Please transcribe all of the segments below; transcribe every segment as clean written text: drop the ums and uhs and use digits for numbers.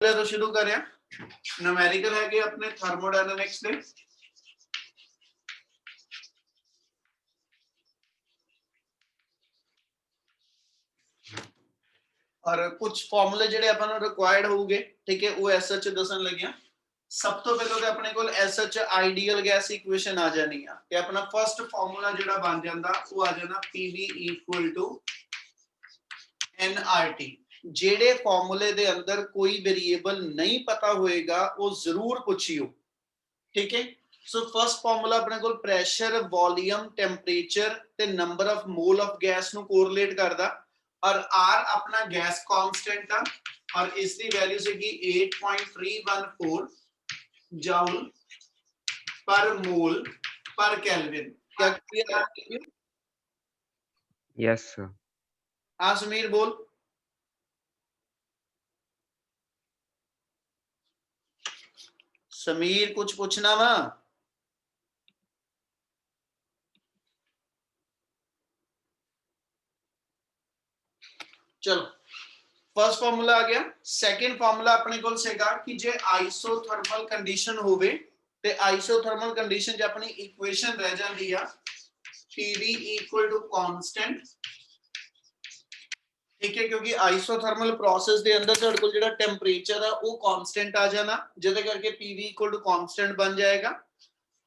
तो शुरू करें न्यूमेरिकल है कि अपने थर्मोडायनामिक्स ਦੇ और कुछ फार्मूले ਜਿਹੜੇ ਆਪਾਂ ਨੂੰ ਰਿਕੁਆਇਰਡ ਹੋਊਗੇ ਠੀਕ ਹੈ ਉਹ ਐਸ ਐਚ ਦੱਸਣ ਲੱਗਿਆ ਸਭ ਤੋਂ ਪਹਿਲਾਂ ਤੇ ਆਪਣੇ ਕੋਲ S H ideal gas equation ਆ ਜਾਣੀ ਆ ਤੇ ਆਪਣਾ ਫਰਸਟ ਫਾਰਮੂਲਾ ਜਿਹੜਾ ਬਣ ਜਾਂਦਾ ਉਹ ਆ ਜਾਣਾ ਪੀਵੀ ਇਕੁਅਲ ਟੂ एनआरटी जेड़े फॉर्मूले दे अंदर कोई वेरिएबल नहीं पता होएगा वो जरूर पूछियो ठीक है सो फर्स्ट फॉर्मूला अपने को प्रेशर वॉल्यूम टेंपरेचर ते number of mole of gas नु कोरिलेट करदा और आर अपना गैस कांस्टेंट आ और इसकी वैल्यू सीगी 8.314 जूल पर मोल पर केल्विन क्या क्लियर है यस सर हाँ समीर बोल समीर कुछ पूछना वा चलो फर्स्ट फार्मूला आ गया सेकंड फार्मूला अपने को सेगा कि जे आइसोथर्मल कंडीशन होवे ते आइसोथर्मल कंडीशन च अपनी इक्वेशन रह जाती है पीवी इक्वल टू कांस्टेंट ठीक है क्योंकि आइसोथर्मल प्रोसेस दे अंदर साडे कोल जेड़ा टेंपरेचर है वो कांस्टेंट आ जाना जिदे करके पीवी इक्वल टू कांस्टेंट बन जाएगा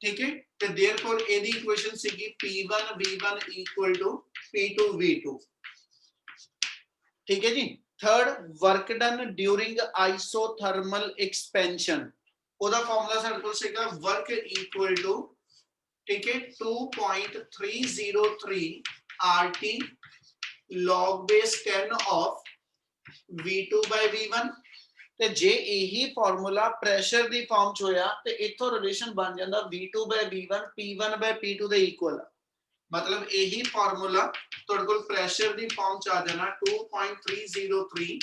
ठीक है तो देयरफॉर एदी equation सीगी p1 v1 equal to p2 v2 ठीक है जी third work done during isothermal expansion ओदा फार्मूला साडे कोल सीगा वर्क इक्वल टू ठीक है 2.303 RT log base 10 of v2 by v1 ਤੇ ਜੇ ਇਹੀ ਫਾਰਮੂਲਾ ਪ੍ਰੈਸ਼ਰ ਦੀ ਫਾਰਮ ਚ ਹੋਇਆ ਤੇ ਇਥੋਂ ਰਿਲੇਸ਼ਨ ਬਣ ਜਾਂਦਾ v2 by v1 p1 by p2 ਦੇ ਇਕੁਅਲ मतलब यही फार्मूला ਤੁਹਾਡੇ ਕੋਲ ਪ੍ਰੈਸ਼ਰ ਦੀ ਫਾਰਮ ਚ ਆ ਜਾਣਾ 2.303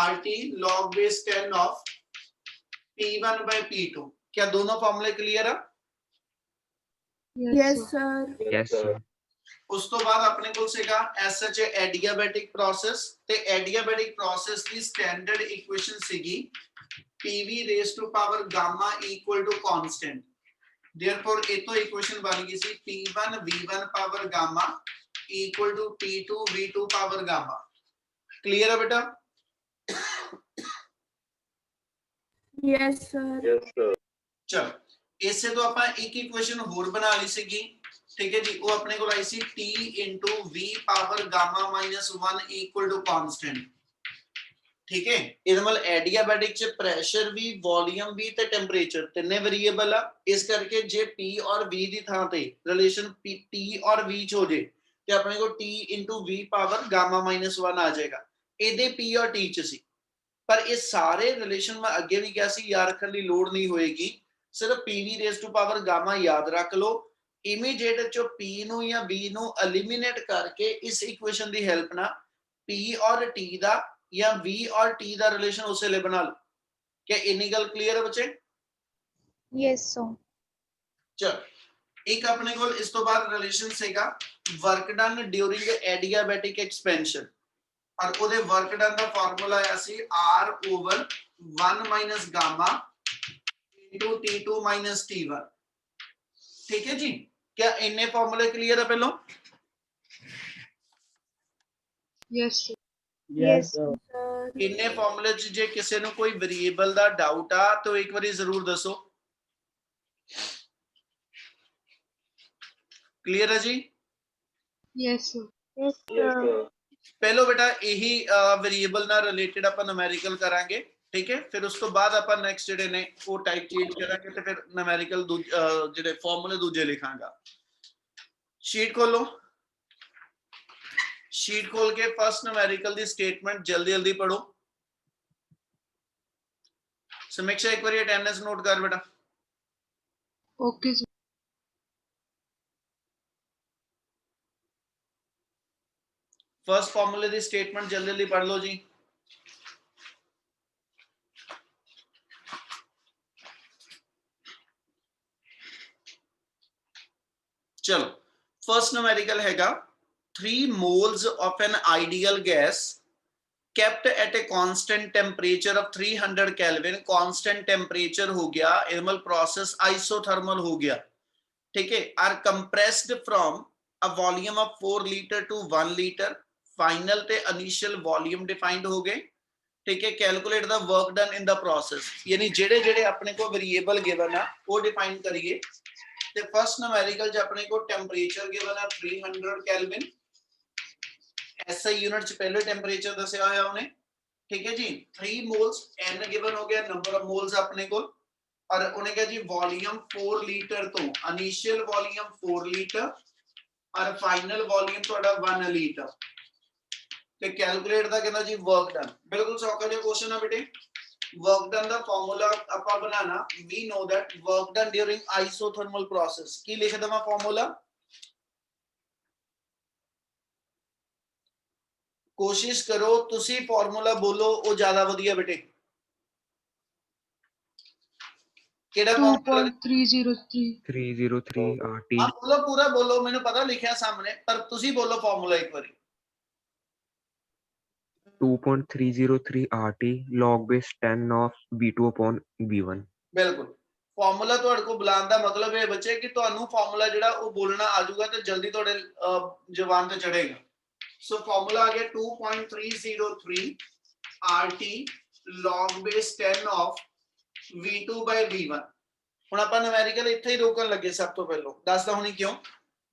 RT log base 10 of p1 by p2 क्या दोनों फार्मूले क्लियर है यस सर यस सर उस तो बाद अपने को सेगा एसएच एडियाबैटिक प्रोसेस ते एडियाबैटिक प्रोसेस की स्टैंडर्ड इक्वेशन सीगी PV raise to power gamma equal to constant therefore ए तो इक्वेशन बन गई सी p1 v1 power gamma equal to p2 v2 power gamma clear है बेटा यस सर चलो इससे तो ਆਪਾਂ एक इक्वेशन और बना ली सीगी ठीक है जी वो अपने को आई सी t into v power gamma minus 1 equal to constant ठीक है ਇਹਦਾ ਮਤਲਬ ਐਡੀਆਬੈਟਿਕ ਚ ਪ੍ਰੈਸ਼ਰ ਵੀ ਵੋਲਿਊਮ ਵੀ ਤੇ ਟੈਂਪਰੇਚਰ ਤਿੰਨੇ ਵੇਰੀਏਬਲ ਆ ਇਸ ਕਰਕੇ ਜੇ p ਔਰ v ਦੀ ਥਾਂ ਤੇ ਰਿਲੇਸ਼ਨ t ਔਰ v ਚ ਹੋ ਜੇ ਤੇ ਆਪਣੇ ਕੋ t into v power Gama minus 1 ਆ ਜਾਏਗਾ ਇਹਦੇ p ਔਰ t ਚ ਸੀ ਪਰ ਇਹ ਸਾਰੇ ਰਿਲੇਸ਼ਨ ਮੈਂ ਅੱਗੇ ਵੀ ਕਿਹਾ ਸੀ ਯਾਦ ਰੱਖਣ ਦੀ ਲੋੜ ਨਹੀਂ ਹੋਏਗੀ ਸਿਰਫ pv raise to power gamma ਯਾਦ ਰੱਖ ਲਓ इमीडिएट चो p नु या v नु एलिमिनेट करके इस इक्वेशन दी हेल्प ना p और t दा या v और t दा रिलेशन उस ले बना लो क्या इतनी गल क्लियर है बच्चे यस सर चल एक अपने को इस तो बाद रिलेशन सेगा work done during adiabatic expansion और ओदे वर्क डन दा फार्मूला आया सी r over 1 minus gamma into t2 minus t1 ठीक है जी क्या इन्ने फॉर्मूले क्लियर है पहलो यस यस इन्ने फॉर्मूले च जे किसी नु कोई वेरिएबल दा डाउट आ तो एक बारी जरूर दसो क्लियर है जी यस पहलो बेटा यही वेरिएबल ना रिलेटेड अपन न्यूमेरिकल करांगे ठीक है फिर उस तो बाद अपन नेक्स्ट जेडे ने वो टाइप चेंज करांगे ते फिर न्यूमेरिकल जेडे फार्मूले दूजे लिखांगा शीट खोलो शीट खोल के फर्स्ट न्यूमेरिकल दी स्टेटमेंट जल्दी जल्दी पढ़ो समीक्षा एक बार अटेंडेंस नोट कर बेटा ओके सर फर्स्ट फार्मूले दी स्टेटमेंट जल्दी जल्दी पढ़ लो जी चलो फर्स्ट न्यूमेरिकल हैगा 3 moles of an ideal gas kept at a constant temperature of 300 Kelvin, constant temperature हो गया, thermal process isothermal हो गया, ठीक है, are compressed from a volume of 4 liter to 1 liter, final ते initial volume defined हो गए, ठीक है, calculate the work done in the process, यानी जेड़े जेड़े अपने को वेरिएबल गिवन है वो डिफाइन करिए। ते फर्स्ट न्यूमेरिकल च अपने को टेंपरेचर गिवन है 300 केल्विन, एसआई यूनिट च पहले टेंपरेचर दसया होया उन्हें, ठीक है जी, 3 मोल्स एन गिवन हो गया, नंबर ऑफ मोल्स अपने को, और उन्हें कहा जी वॉल्यूम 4 लीटर तो इनिशियल वॉल्यूम 4 लीटर और फाइनल वॉल्यूम थोड़ा 1 लीटर, ਤੇ ਕੈਲਕੂਲੇਟ ਦਾ ਕਹਿੰਦਾ ਜੀ ਵਰਕ ਡਨ, ਬਿਲਕੁਲ ਸੌਖਾ ਜਿਹਾ ਕੁਐਸਚਨ ਹੈ ਬੇਟੇ। ਵਰਕ ਡਨ ਦਾ ਫਾਰਮੂਲਾ ਆਪਾਂ ਬਣਾਣਾ, we know that work done during isothermal process, ਕੀ ਲਿਖ ਦਵਾਂ ਫਾਰਮੂਲਾ, ਕੋਸ਼ਿਸ਼ ਕਰੋ ਤੁਸੀਂ ਫਾਰਮੂਲਾ ਬੋਲੋ ਉਹ ਜ਼ਿਆਦਾ ਵਧੀਆ ਬੇਟੇ। ਕਿਹੜਾ ਫਾਰਮੂਲਾ 2.303 RT। ਹਾਂ ਬੋਲੋ, ਪੂਰਾ ਬੋਲੋ, ਮੈਨੂੰ ਪਤਾ ਲਿਖਿਆ ਸਾਹਮਣੇ, ਪਰ ਤੁਸੀਂ ਬੋਲੋ ਫਾਰਮੂਲਾ ਇੱਕ ਵਾਰੀ। 2.303 RT log base 10 of V2 upon V1। ਬਿਲਕੁਲ, ਫਾਰਮੂਲਾ ਤੁਹਾਡੇ ਕੋਲ ਬੁਲਾਉਣ ਦਾ ਮਤਲਬ ਇਹ ਬੱਚੇ ਕਿ ਤੁਹਾਨੂੰ ਫਾਰਮੂਲਾ ਜਿਹੜਾ ਉਹ ਬੋਲਣਾ ਆ ਜਾਊਗਾ ਤੇ ਜਲਦੀ ਤੁਹਾਡੇ ਜ਼ੁਬਾਨ ਤੇ ਚੜੇਗਾ। ਸੋ ਫਾਰਮੂਲਾ ਆ ਗਿਆ 2.303 RT log base 10 of V2 by V1। ਹੁਣ ਆਪਾਂ ਨਿਊਮੈਰੀਕਲ ਇੱਥੇ ਹੀ ਰੋਕਣ ਲੱਗੇ, ਸਭ ਤੋਂ ਪਹਿਲਾਂ ਦੱਸਦਾ ਹੁਣੀ ਕਿਉਂ।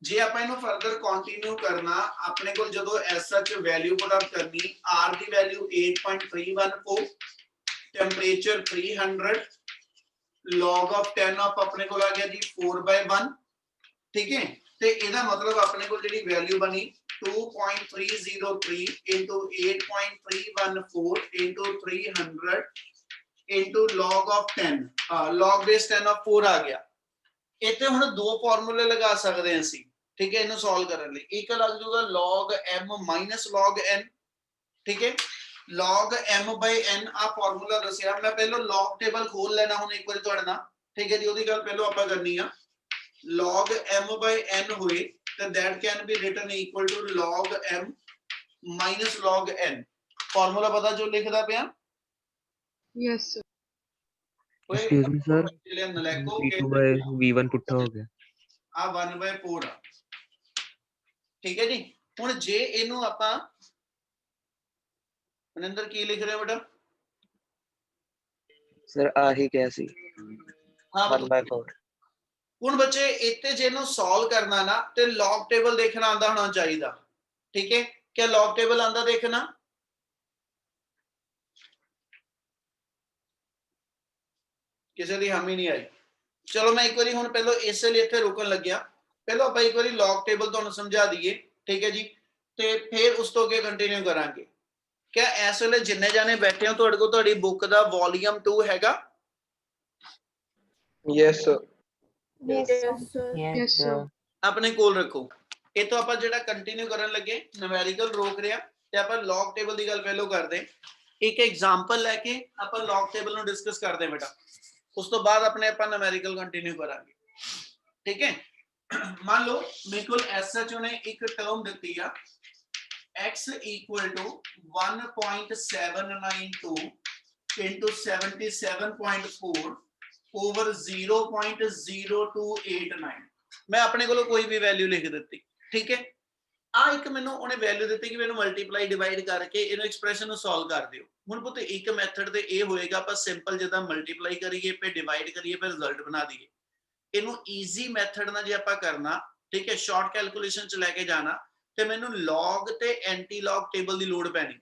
ਜੇ ਆਪਾਂ ਇਹਨੂੰ ਫਰਦਰ ਕੰਟੀਨਿਊ ਕਰਨਾ, ਆਪਣੇ ਕੋਲ ਜਦੋਂ ਐਸ ਸੱਚ ਵੈਲਿਊ ਪੁੱਟ ਅਪ ਕਰਨੀ, R the value 8.314, temperature 300, log of 10 of ਆਪਣੇ ਕੋਲ ਆ ਗਿਆ ਜੀ 4/1, ਠੀਕ ਹੈ, ਤੇ ਇਹਦਾ ਮਤਲਬ ਆਪਣੇ ਕੋਲ ਜਿਹੜੀ ਵੈਲਿਊ ਬਣੀ 2.303 into 8.314 into 300 into log of 10, log base 10 of 4 ਆ ਗਿਆ। ਇੱਥੇ ਹੁਣ ਦੋ ਫਾਰਮੂਲੇ ਲਗਾ ਸਕਦੇ ਹਾਂ ਅਸੀਂ, ਠੀਕ ਹੈ, ਇਹਨੂੰ ਸੋਲਵ ਕਰਨ ਲਈ। ਇੱਕ ਲੱਗ ਜਾਊਗਾ log m minus log n, ਠੀਕ ਹੈ, log m by n ਆ ਫਾਰਮੂਲਾ ਦੱਸਿਆ। ਮੈਂ ਪਹਿਲਾਂ log ਟੇਬਲ ਖੋਲ ਲੈਣਾ ਹੁਣ ਇੱਕ ਵਾਰੀ ਤੁਹਾਡੇ ਨਾਲ, ਠੀਕ ਹੈ ਜੀ, ਉਹਦੀ ਗੱਲ ਪਹਿਲਾਂ ਆਪਾਂ ਕਰਨੀ ਆ। log m by n ਹੋਏ ਤਾਂ that can be written equal to log m minus log n, formula ਪਤਾ ਜੋ ਲਿਖਦਾ ਪਿਆ। yes sir Excuse me sir, V2 by V1 ਪੁੱਠਾ ਹੋ ਗਿਆ, ਆ 1/4 ਆ, ਠੀਕ ਹੈ ਜੀ। ਹੁਣ ਜੇ ਇਹਨੂੰ ਆਪਾਂ ਮਨਿੰਦਰ ਕੀ ਲਿਖ ਰਹੇ ਬੇਟਾ? ਸਰ ਆਹੀ ਕਿਹਾ ਸੀ, ਹਾਂ 1/4। ਹੁਣ ਬੱਚੇ ਇੱਥੇ ਜੇ ਇਹਨੂੰ ਸੋਲਵ ਕਰਨਾ ਨਾ ਤੇ ਲੌਗ ਟੇਬਲ ਦੇਖਣਾ ਆਂਦਾ ਹੋਣਾ ਚਾਹੀਦਾ, ਠੀਕ ਹੈ, ਕਿ ਲੌਗ ਟੇਬਲ ਆਂਦਾ ਦੇਖਣਾ। ਕਿਸੇ ਦੀ ਹਾਮੀ ਨਹੀਂ ਆਈ। ਚਲੋ ਮੈਂ ਇੱਕ ਵਾਰੀ ਹੁਣ ਪਹਿਲਾਂ ਇਸੇ ਲਈ ਇੱਥੇ ਰੁਕਣ ਲੱਗਿਆ, ਪਹਿਲਾਂ ਆਪਾਂ ਇੱਕ ਵਾਰੀ ਲੌਗ ਟੇਬਲ ਤੁਹਾਨੂੰ ਸਮਝਾ ਦਈਏ, ਠੀਕ ਹੈ ਜੀ, ਤੇ ਫਿਰ ਉਸ ਤੋਂ ਅੱਗੇ ਕੰਟੀਨਿਊ ਕਰਾਂਗੇ। क्या इस वेले जिन्ने जाने बैठे हो तुहाडे कोल तुहाडी बुक दा वॉल्यूम 2 हैगा? Yes sir. yes sir अपने कोल रखो। ये तो ਆਪਾਂ ਜਿਹੜਾ ਕੰਟੀਨਿਊ ਕਰਨ ਲੱਗੇ ਨਿਊਮੈਰੀਕਲ ਰੋਕ ਰਿਆ ਤੇ ਆਪਾਂ ਲੌਗ ਟੇਬਲ ਦੀ ਗੱਲ ਪਹਿਲਾਂ ਕਰਦੇ। ਇੱਕ ਐਗਜ਼ਾਮਪਲ ਲੈ ਕੇ ਆਪਾਂ ਲੌਗ ਟੇਬਲ ਨੂੰ ਡਿਸਕਸ ਕਰਦੇ ਬੇਟਾ, ਉਸ ਤੋਂ ਬਾਅਦ ਆਪਣੇ ਆਪਾਂ ਨਿਊਮੈਰੀਕਲ ਕੰਟੀਨਿਊ ਕਰਾਂਗੇ, ਠੀਕ ਹੈ। ਮੰਨ ਲਓ ਮੇਰੇ ਕੋਲ ਐਸਐਚ ਨੇ ਇੱਕ ਟਰਮ ਦਿੱਤੀ ਆ x equal to 1.792 into 77.4 over 0.0289। मैं अपने को कोई भी वैल्यू लिख देती, ठीक है। आ एक मैनू उन्हें वैल्यू दी कि मैनू मल्टीप्लाई डिवाइड करके इन्हू एक्सप्रैशन सॉल्व कर दियो। हुण पुत्त एक मैथड ते ये होएगा ਆਪਾਂ सिंपल जिदा मल्टीप्लाई करिए पे डिवाइड करिए पे रिजल्ट बना दिए। इन्हू ईजी मैथड ना जे ਆਪਾਂ करना, ठीक है, शॉर्ट कैलकुलेशन च लैके जाना ਤੇ ਮੈਨੂੰ log ਤੇ ਐਂਟੀ log ਟੇਬਲ ਦੀ ਲੋੜ ਪੈਣੀ।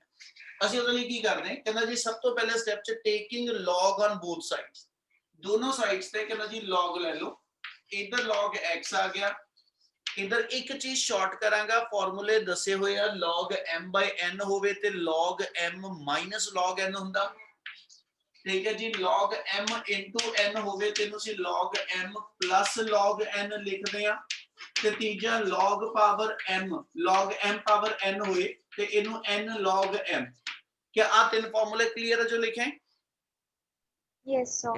ਅਸੀਂ ਉਹਦੇ ਲਈ ਕੀ ਕਰਦੇ ਹਾਂ, ਕਹਿੰਦਾ ਜੀ ਸਭ ਤੋਂ ਪਹਿਲੇ ਸਟੈਪ ਚ taking log on both sides, ਦੋਨੋਂ ਸਾਈਡਸ ਤੇ ਕਹਿੰਦਾ ਜੀ log ਲੈ ਲਓ। ਇਧਰ log x ਆ ਗਿਆ, ਇਧਰ ਇੱਕ ਚੀਜ਼ ਸ਼ਾਰਟ ਕਰਾਂਗਾ, ਫਾਰਮੂਲੇ ਦੱਸੇ ਹੋਏ ਆ log m by n ਹੋਵੇ ਤੇ log m minus log n ਹੁੰਦਾ, ਠੀਕ ਹੈ ਜੀ। log m into n ਹੋਵੇ ਤੇ ਇਹਨੂੰ ਅਸੀਂ log m plus log n ਲਿਖਦੇ ਆ। ਤੇ ਤੀਜਾ log power m power n ਹੋਏ ਤੇ ਇਹਨੂੰ n log m। क्या ਆ ਤਿੰਨ ਫਾਰਮੂਲੇ ਕਲੀਅਰ ਹੈ ਜੋ ਲਿਖੇ? yes sir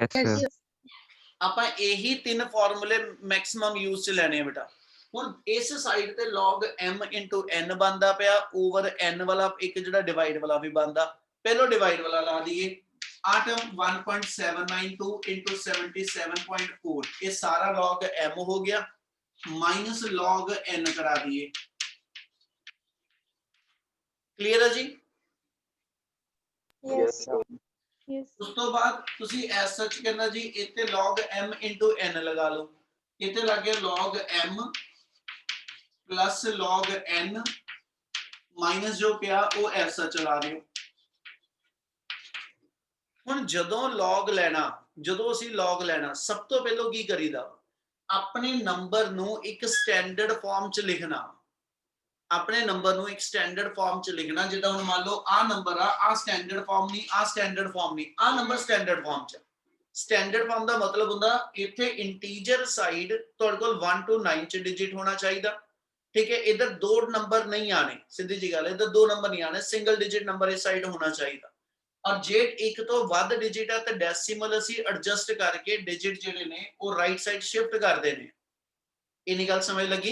ਆਪਾਂ ਇਹੀ ਤਿੰਨ ਫਾਰਮੂਲੇ ਮੈਕਸਿਮਮ ਯੂਜ਼ ਚ ਲੈਣੇ ਆ ਬੇਟਾ। ਹੁਣ ਇਸ ਸਾਈਡ ਤੇ log m into n ਬਣਦਾ ਪਿਆ, ਓਵਰ n ਵਾਲਾ ਇੱਕ ਜਿਹੜਾ ਡਿਵਾਈਡ ਵਾਲਾ ਵੀ ਬਣਦਾ, पहलो डिवाइड वाला ला दिए, आ टर्म 1.792 into 77.4, ये सारा log m हो गया, माइनस log n करा दिए। क्लियर है जी? Yes, sir. Yes. उस तो बाद तुसी एज सच करना जी, इत्ते log m into n लगा लो, इत्ते लग गया log m plus log n minus जो पिया वो एज सच ला रहे हो। ਹੁਣ ਜਦੋਂ log ਲੈਣਾ, ਜਦੋਂ ਅਸੀਂ log ਲੈਣਾ, ਸਭ ਤੋਂ ਪਹਿਲਾਂ ਕੀ ਕਰੀਦਾ, ਆਪਣੇ ਨੰਬਰ ਨੂੰ ਇੱਕ ਸਟੈਂਡਰਡ ਫਾਰਮ ਚ ਲਿਖਣਾ, ਆਪਣੇ ਨੰਬਰ ਨੂੰ ਇੱਕ ਸਟੈਂਡਰਡ ਫਾਰਮ ਚ ਲਿਖਣਾ। ਜਿੱਦਾਂ ਹੁਣ ਮੰਨ ਲਓ ਆ ਨੰਬਰ ਆ ਸਟੈਂਡਰਡ ਫਾਰਮ ਨਹੀਂ, ਆ ਸਟੈਂਡਰਡ ਫਾਰਮ ਨਹੀਂ, ਆ ਨੰਬਰ ਸਟੈਂਡਰਡ ਫਾਰਮ ਚ। ਸਟੈਂਡਰਡ ਫਾਰਮ ਦਾ ਮਤਲਬ ਹੁੰਦਾ ਇੱਥੇ ਇੰਟੀਜਰ ਸਾਈਡ ਤੁਹਾਡੇ ਕੋਲ 1 to 9 ਚ ਡਿਜਿਟ ਹੋਣਾ ਚਾਹੀਦਾ, ਠੀਕ ਹੈ। ਇਧਰ ਦੋ ਨੰਬਰ ਨਹੀਂ ਆਣੇ, ਸਿੱਧੀ ਜੀ ਗੱਲ, ਇਧਰ ਦੋ ਨੰਬਰ ਨਹੀਂ ਆਣੇ, ਸਿੰਗਲ ਡਿਜਿਟ ਨੰਬਰ ਇਸ ਸਾਈਡ ਹੋਣਾ ਚਾਹੀਦਾ। और जे एक तो ਵੱਧ डिजिट है तो डेसिमल ਅਸੀਂ एडजस्ट करके डिजिट ਜਿਹੜੇ ਨੇ ਉਹ ਰਾਈਟ ਸਾਈਡ ਸ਼ਿਫਟ ਕਰ ਦੇਣੇ। ਇਨੀ ਗੱਲ ਸਮਝ ਲੱਗੀ?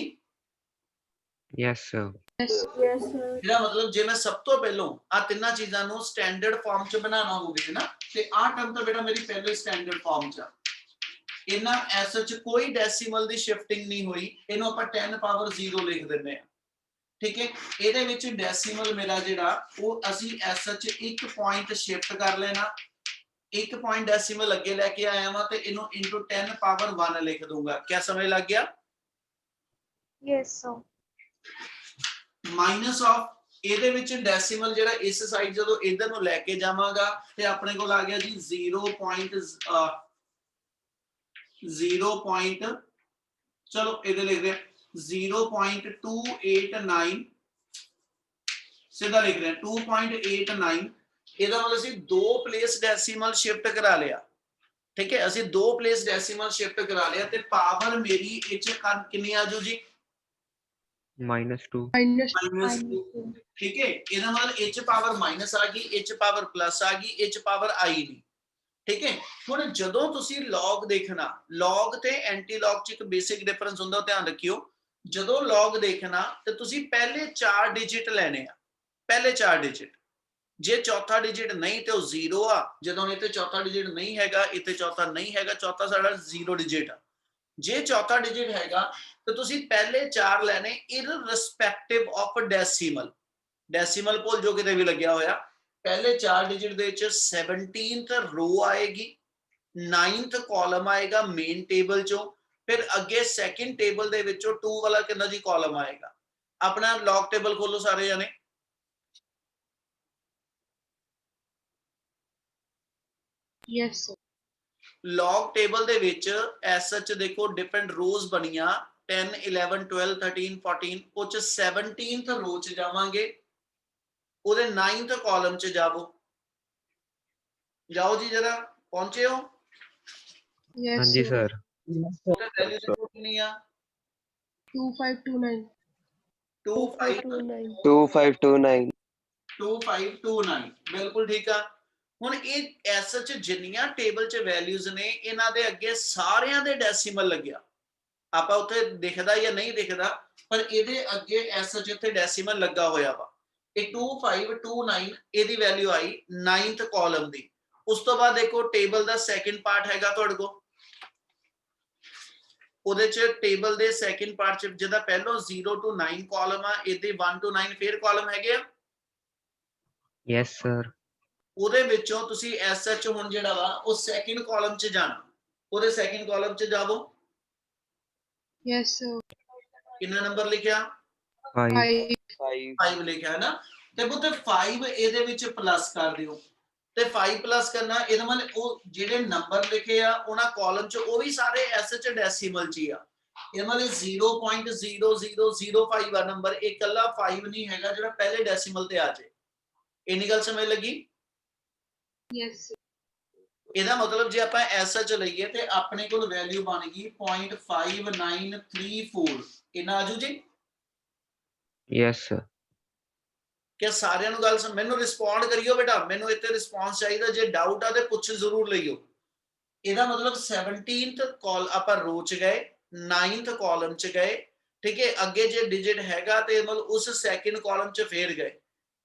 Yes, sir. Yes, yes, sir. ਇਹਦਾ ਮਤਲਬ ਜੇ ਮੈਂ ਸਭ ਤੋਂ ਪਹਿਲਾਂ ਆ ਤਿੰਨਾਂ ਚੀਜ਼ਾਂ ਨੂੰ ਸਟੈਂਡਰਡ ਫਾਰਮ ਚ ਬਣਾਉਣਾ ਹੋਵੇ ਨਾ, ਤੇ ਆ ਟਰਮ ਤਾਂ ਬੇਟਾ ਮੇਰੀ ਪਹਿਲੇ ਸਟੈਂਡਰਡ ਫਾਰਮ ਚ ਆ। ਇਹਨਾਂ ਐਸ ਚ ਕੋਈ ਡੈਸੀਮਲ ਦੀ ਸ਼ਿਫਟਿੰਗ ਨਹੀਂ ਹੋਈ, ਇਹਨੂੰ ਆਪਾਂ 10 ਪਾਵਰ 0 ਲਿਖ ਦਿੰਦੇ ਆ, ठीक है। ਇਹਦੇ ਵਿੱਚ ਡੈਸੀਮਲ ਮੇਰਾ ਜਿਹੜਾ ਉਹ ਅਸੀਂ ਐਸ ਐਚ ਇੱਕ ਪੁਆਇੰਟ ਸ਼ਿਫਟ ਕਰ ਲੈਣਾ, ਇੱਕ ਪੁਆਇੰਟ ਡੈਸੀਮਲ ਅੱਗੇ ਲੈ ਕੇ ਆਇਆ ਵਾਂ ਤੇ ਇਹਨੂੰ into 10 ਪਾਵਰ 1 ਲਿਖ ਦੂੰਗਾ। क्या समझ लग गया? Yes, sir. ਮਾਈਨਸ ਆਫ ਇਹਦੇ ਵਿੱਚ ਡੈਸੀਮਲ ਜਿਹੜਾ ਇਸ ਸਾਈਡ ਜਦੋਂ ਇਧਰ ਨੂੰ ਲੈ ਕੇ ਜਾਵਾਂਗਾ ਤੇ ਆਪਣੇ ਕੋਲ ਆ ਗਿਆ ਜੀ 0.0 ਚਲੋ ਇਹਦੇ ਲਿਖਦੇ 0.289 सीधा लिख रहे हैं 2.89। ਇਹਦਾ ਮਤਲਬ ਅਸੀਂ ਦੋ ਪਲੇਸ ਡੈਸੀਮਲ ਸ਼ਿਫਟ ਕਰਾ ਲਿਆ, ਠੀਕ ਹੈ। ਅਸੀਂ ਦੋ ਪਲੇਸ ਡੈਸੀਮਲ ਸ਼ਿਫਟ ਕਰਾ ਲਿਆ ਤੇ ਪਾਵਰ ਮੇਰੀ ਇਹ ਚ ਕਿੰਨੀ ਆ ਜੂ ਜੀ? -2. -2, ਠੀਕ ਹੈ। ਇਹਦਾ ਮਤਲਬ ਇਹ ਚ ਪਾਵਰ ਮਾਈਨਸ ਆ ਗਈ, ਇਹ ਚ ਪਾਵਰ ਪਲੱਸ ਆ ਗਈ, ਇਹ ਚ ਪਾਵਰ ਆਈ ਨਹੀਂ, ਠੀਕ ਹੈ। ਹੁਣ ਜਦੋਂ ਤੁਸੀਂ log ਦੇਖਣਾ, log ਤੇ ਐਂਟੀ log ਚ ਇੱਕ ਬੇਸਿਕ ਡਿਫਰੈਂਸ ਹੁੰਦਾ, ਧਿਆਨ ਰੱਖਿਓ। ਜਦੋਂ log ਦੇਖਣਾ ਤੇ ਤੁਸੀਂ ਪਹਿਲੇ 4 ਡਿਜਿਟ ਲੈਣੇ ਆ, ਪਹਿਲੇ 4 ਡਿਜਿਟ। ਜੇ ਚੌਥਾ ਡਿਜਿਟ ਨਹੀਂ ਤੇ ਉਹ 0 ਆ, ਜਦੋਂ ਇੱਥੇ ਚੌਥਾ ਡਿਜਿਟ ਨਹੀਂ ਹੈਗਾ, ਇੱਥੇ ਚੌਥਾ ਨਹੀਂ ਹੈਗਾ, ਚੌਥਾ ਸਾਡਾ 0 ਡਿਜਿਟ ਆ। ਜੇ ਚੌਥਾ ਡਿਜਿਟ ਹੈਗਾ ਤੇ ਤੁਸੀਂ ਪਹਿਲੇ 4 ਲੈਣੇ ਇਰਰਿਸਪੈਕਟਿਵ ਆਫ ਡੈਸੀਮਲ। ਡੈਸੀਮਲ ਭੁੱਲ ਜੋ ਕਿਤੇ ਵੀ ਲੱਗਿਆ ਹੋਇਆ, ਪਹਿਲੇ 4 ਡਿਜਿਟ ਦੇ ਵਿੱਚ 17th रो ਆਏਗੀ, 9th ਕਾਲਮ ਆਏਗਾ ਮੇਨ ਟੇਬਲ ਚੋਂ, ਫਿਰ ਅੱਗੇ ਸੈਕਿੰਡ ਟੇਬਲ ਦੇ ਵਿੱਚੋਂ 2 ਵਾਲਾ ਕਿੰਨਾ ਜੀ ਕਾਲਮ ਆਏਗਾ। ਆਪਣਾ ਲੌਗ ਟੇਬਲ ਖੋਲੋ ਸਾਰੇ ਜਣੇ। Yes, sir. ਲੌਗ ਟੇਬਲ ਦੇ ਵਿੱਚ ਐਸ ਸੱਚ ਦੇਖੋ ਡਿਫਰੈਂਟ ਰੋਜ਼ ਬਣੀਆਂ 10 11 12 13 14, ਉਹ ਚ 17th रो ਚ ਜਾਵਾਂਗੇ, ਉਹਦੇ 9th ਕਾਲਮ ਚ ਜਾਵੋ। ਜਾਓ ਜੀ ਜਰਾ, ਪਹੁੰਚੇ ਹੋ? Yes, हाँ जी, sir. sir. ਉਹਦੇ ਵੈਲਿਊ ਦੇਖੋ ਕਿੰਨੀ ਆ? 2529. 2529। 2529 ਬਿਲਕੁਲ ਠੀਕ ਆ। ਹੁਣ ਇਹ ਐਸ ਚ ਜਿੰਨੀਆਂ ਟੇਬਲ ਚ ਵੈਲਿਊਜ਼ ਨੇ ਇਹਨਾਂ ਦੇ ਅੱਗੇ ਸਾਰਿਆਂ ਦੇ ਡੈਸੀਮਲ ਲੱਗਿਆ। ਆਪਾਂ ਉੱਥੇ ਦਿਖਦਾ ਜਾਂ ਨਹੀਂ ਦਿਖਦਾ, ਪਰ ਇਹਦੇ ਅੱਗੇ ਐਸ ਚ ਇੱਥੇ ਡੈਸੀਮਲ ਲੱਗਾ ਹੋਇਆ ਵਾ। ਇਹ 2529 ਇਹਦੀ ਵੈਲਿਊ ਆਈ 9th ਕਾਲਮ ਦੀ। ਉਸ ਤੋਂ ਬਾਅਦ ਦੇਖੋ ਟੇਬਲ ਦਾ ਸੈਕਿੰਡ ਪਾਰਟ ਹੈਗਾ ਤੁਹਾਡੇ ਕੋਲ, ਉਹਦੇ ਚ ਟੇਬਲ ਦੇ ਸੈਕਿੰਡ ਪਾਰਟ ਚ ਜਿਹਦਾ ਪਹਿਲਾਂ 0 to 9 ਕਾਲਮ ਆ, ਇਹਦੇ 1 to 9 ਫੇਰ ਕਾਲਮ ਹੈਗੇ ਆ। Yes, sir. ਉਹਦੇ ਵਿੱਚੋਂ ਤੁਸੀਂ ਐਸ ਐਚ ਹੁਣ ਜਿਹੜਾ ਵਾ ਉਹ ਸੈਕਿੰਡ ਕਾਲਮ ਚ ਜਾਣਾ, ਉਹਦੇ ਸੈਕਿੰਡ ਕਾਲਮ ਚ ਜਾਵੋ। Yes, sir. ਕਿੰਨਾ ਨੰਬਰ ਲਿਖਿਆ? 5. 5 ਲਿਖਿਆ ਹੈ ਨਾ। ਤੇ ਪੁੱਤ 5 ਇਹਦੇ ਵਿੱਚ ਪਲੱਸ ਕਰ ਦਿਓ, ਤੇ 5 ਪਲੱਸ ਕਰਨਾ ਇਹਦਾ ਮਤਲਬ ਉਹ ਜਿਹੜੇ ਨੰਬਰ ਲਿਖੇ ਆ ਉਹਨਾਂ ਕਾਲਮ ਚ ਉਹ ਵੀ ਸਾਰੇ ਐਸ ਚ ਡੈਸੀਮਲ ਚ ਹੀ ਆ। ਇਹ ਮਤਲਬ 0.0005 ਆ ਨੰਬਰ, ਇਹ ਇਕੱਲਾ 5 ਨਹੀਂ ਹੈਗਾ ਜਿਹੜਾ ਪਹਿਲੇ ਡੈਸੀਮਲ ਤੇ ਆ ਜੇ। ਇੰਨੀ ਗੱਲ ਸਮਝ ਲੱਗੀ? Yes, sir. ਇਹਦਾ ਮਤਲਬ ਜੇ ਆਪਾਂ ਐਸ ਚ ਲਈਏ ਤੇ ਆਪਣੇ ਕੋਲ ਵੈਲਿਊ ਬਣ ਗਈ 0.5934। ਕਿੰਨਾ ਆਜੂ ਜੀ? Yes, sir. ਕਿ ਸਾਰਿਆਂ ਨੂੰ ਗੱਲ ਮੈਨੂੰ ਰਿਸਪੌਂਡ ਕਰਿਓ ਬੇਟਾ, ਮੈਨੂੰ ਇੱਥੇ ਰਿਸਪੌਂਸ ਚਾਹੀਦਾ। ਜੇ ਡਾਊਟ ਆ ਤੇ ਪੁੱਛ ਜ਼ਰੂਰ ਲਈਓ। ਇਹਦਾ ਮਤਲਬ 17th ਕਾਲ ਆਪਾਂ ਰੋ ਚ ਗਏ, 9th ਕਾਲਮ ਚ ਗਏ, ਠੀਕ ਹੈ। ਅੱਗੇ ਜੇ ਡਿਜਿਟ ਹੈਗਾ ਤੇ ਮਤਲਬ ਉਸ ਸੈਕਿੰਡ ਕਾਲਮ ਚ ਫੇਰ ਗਏ।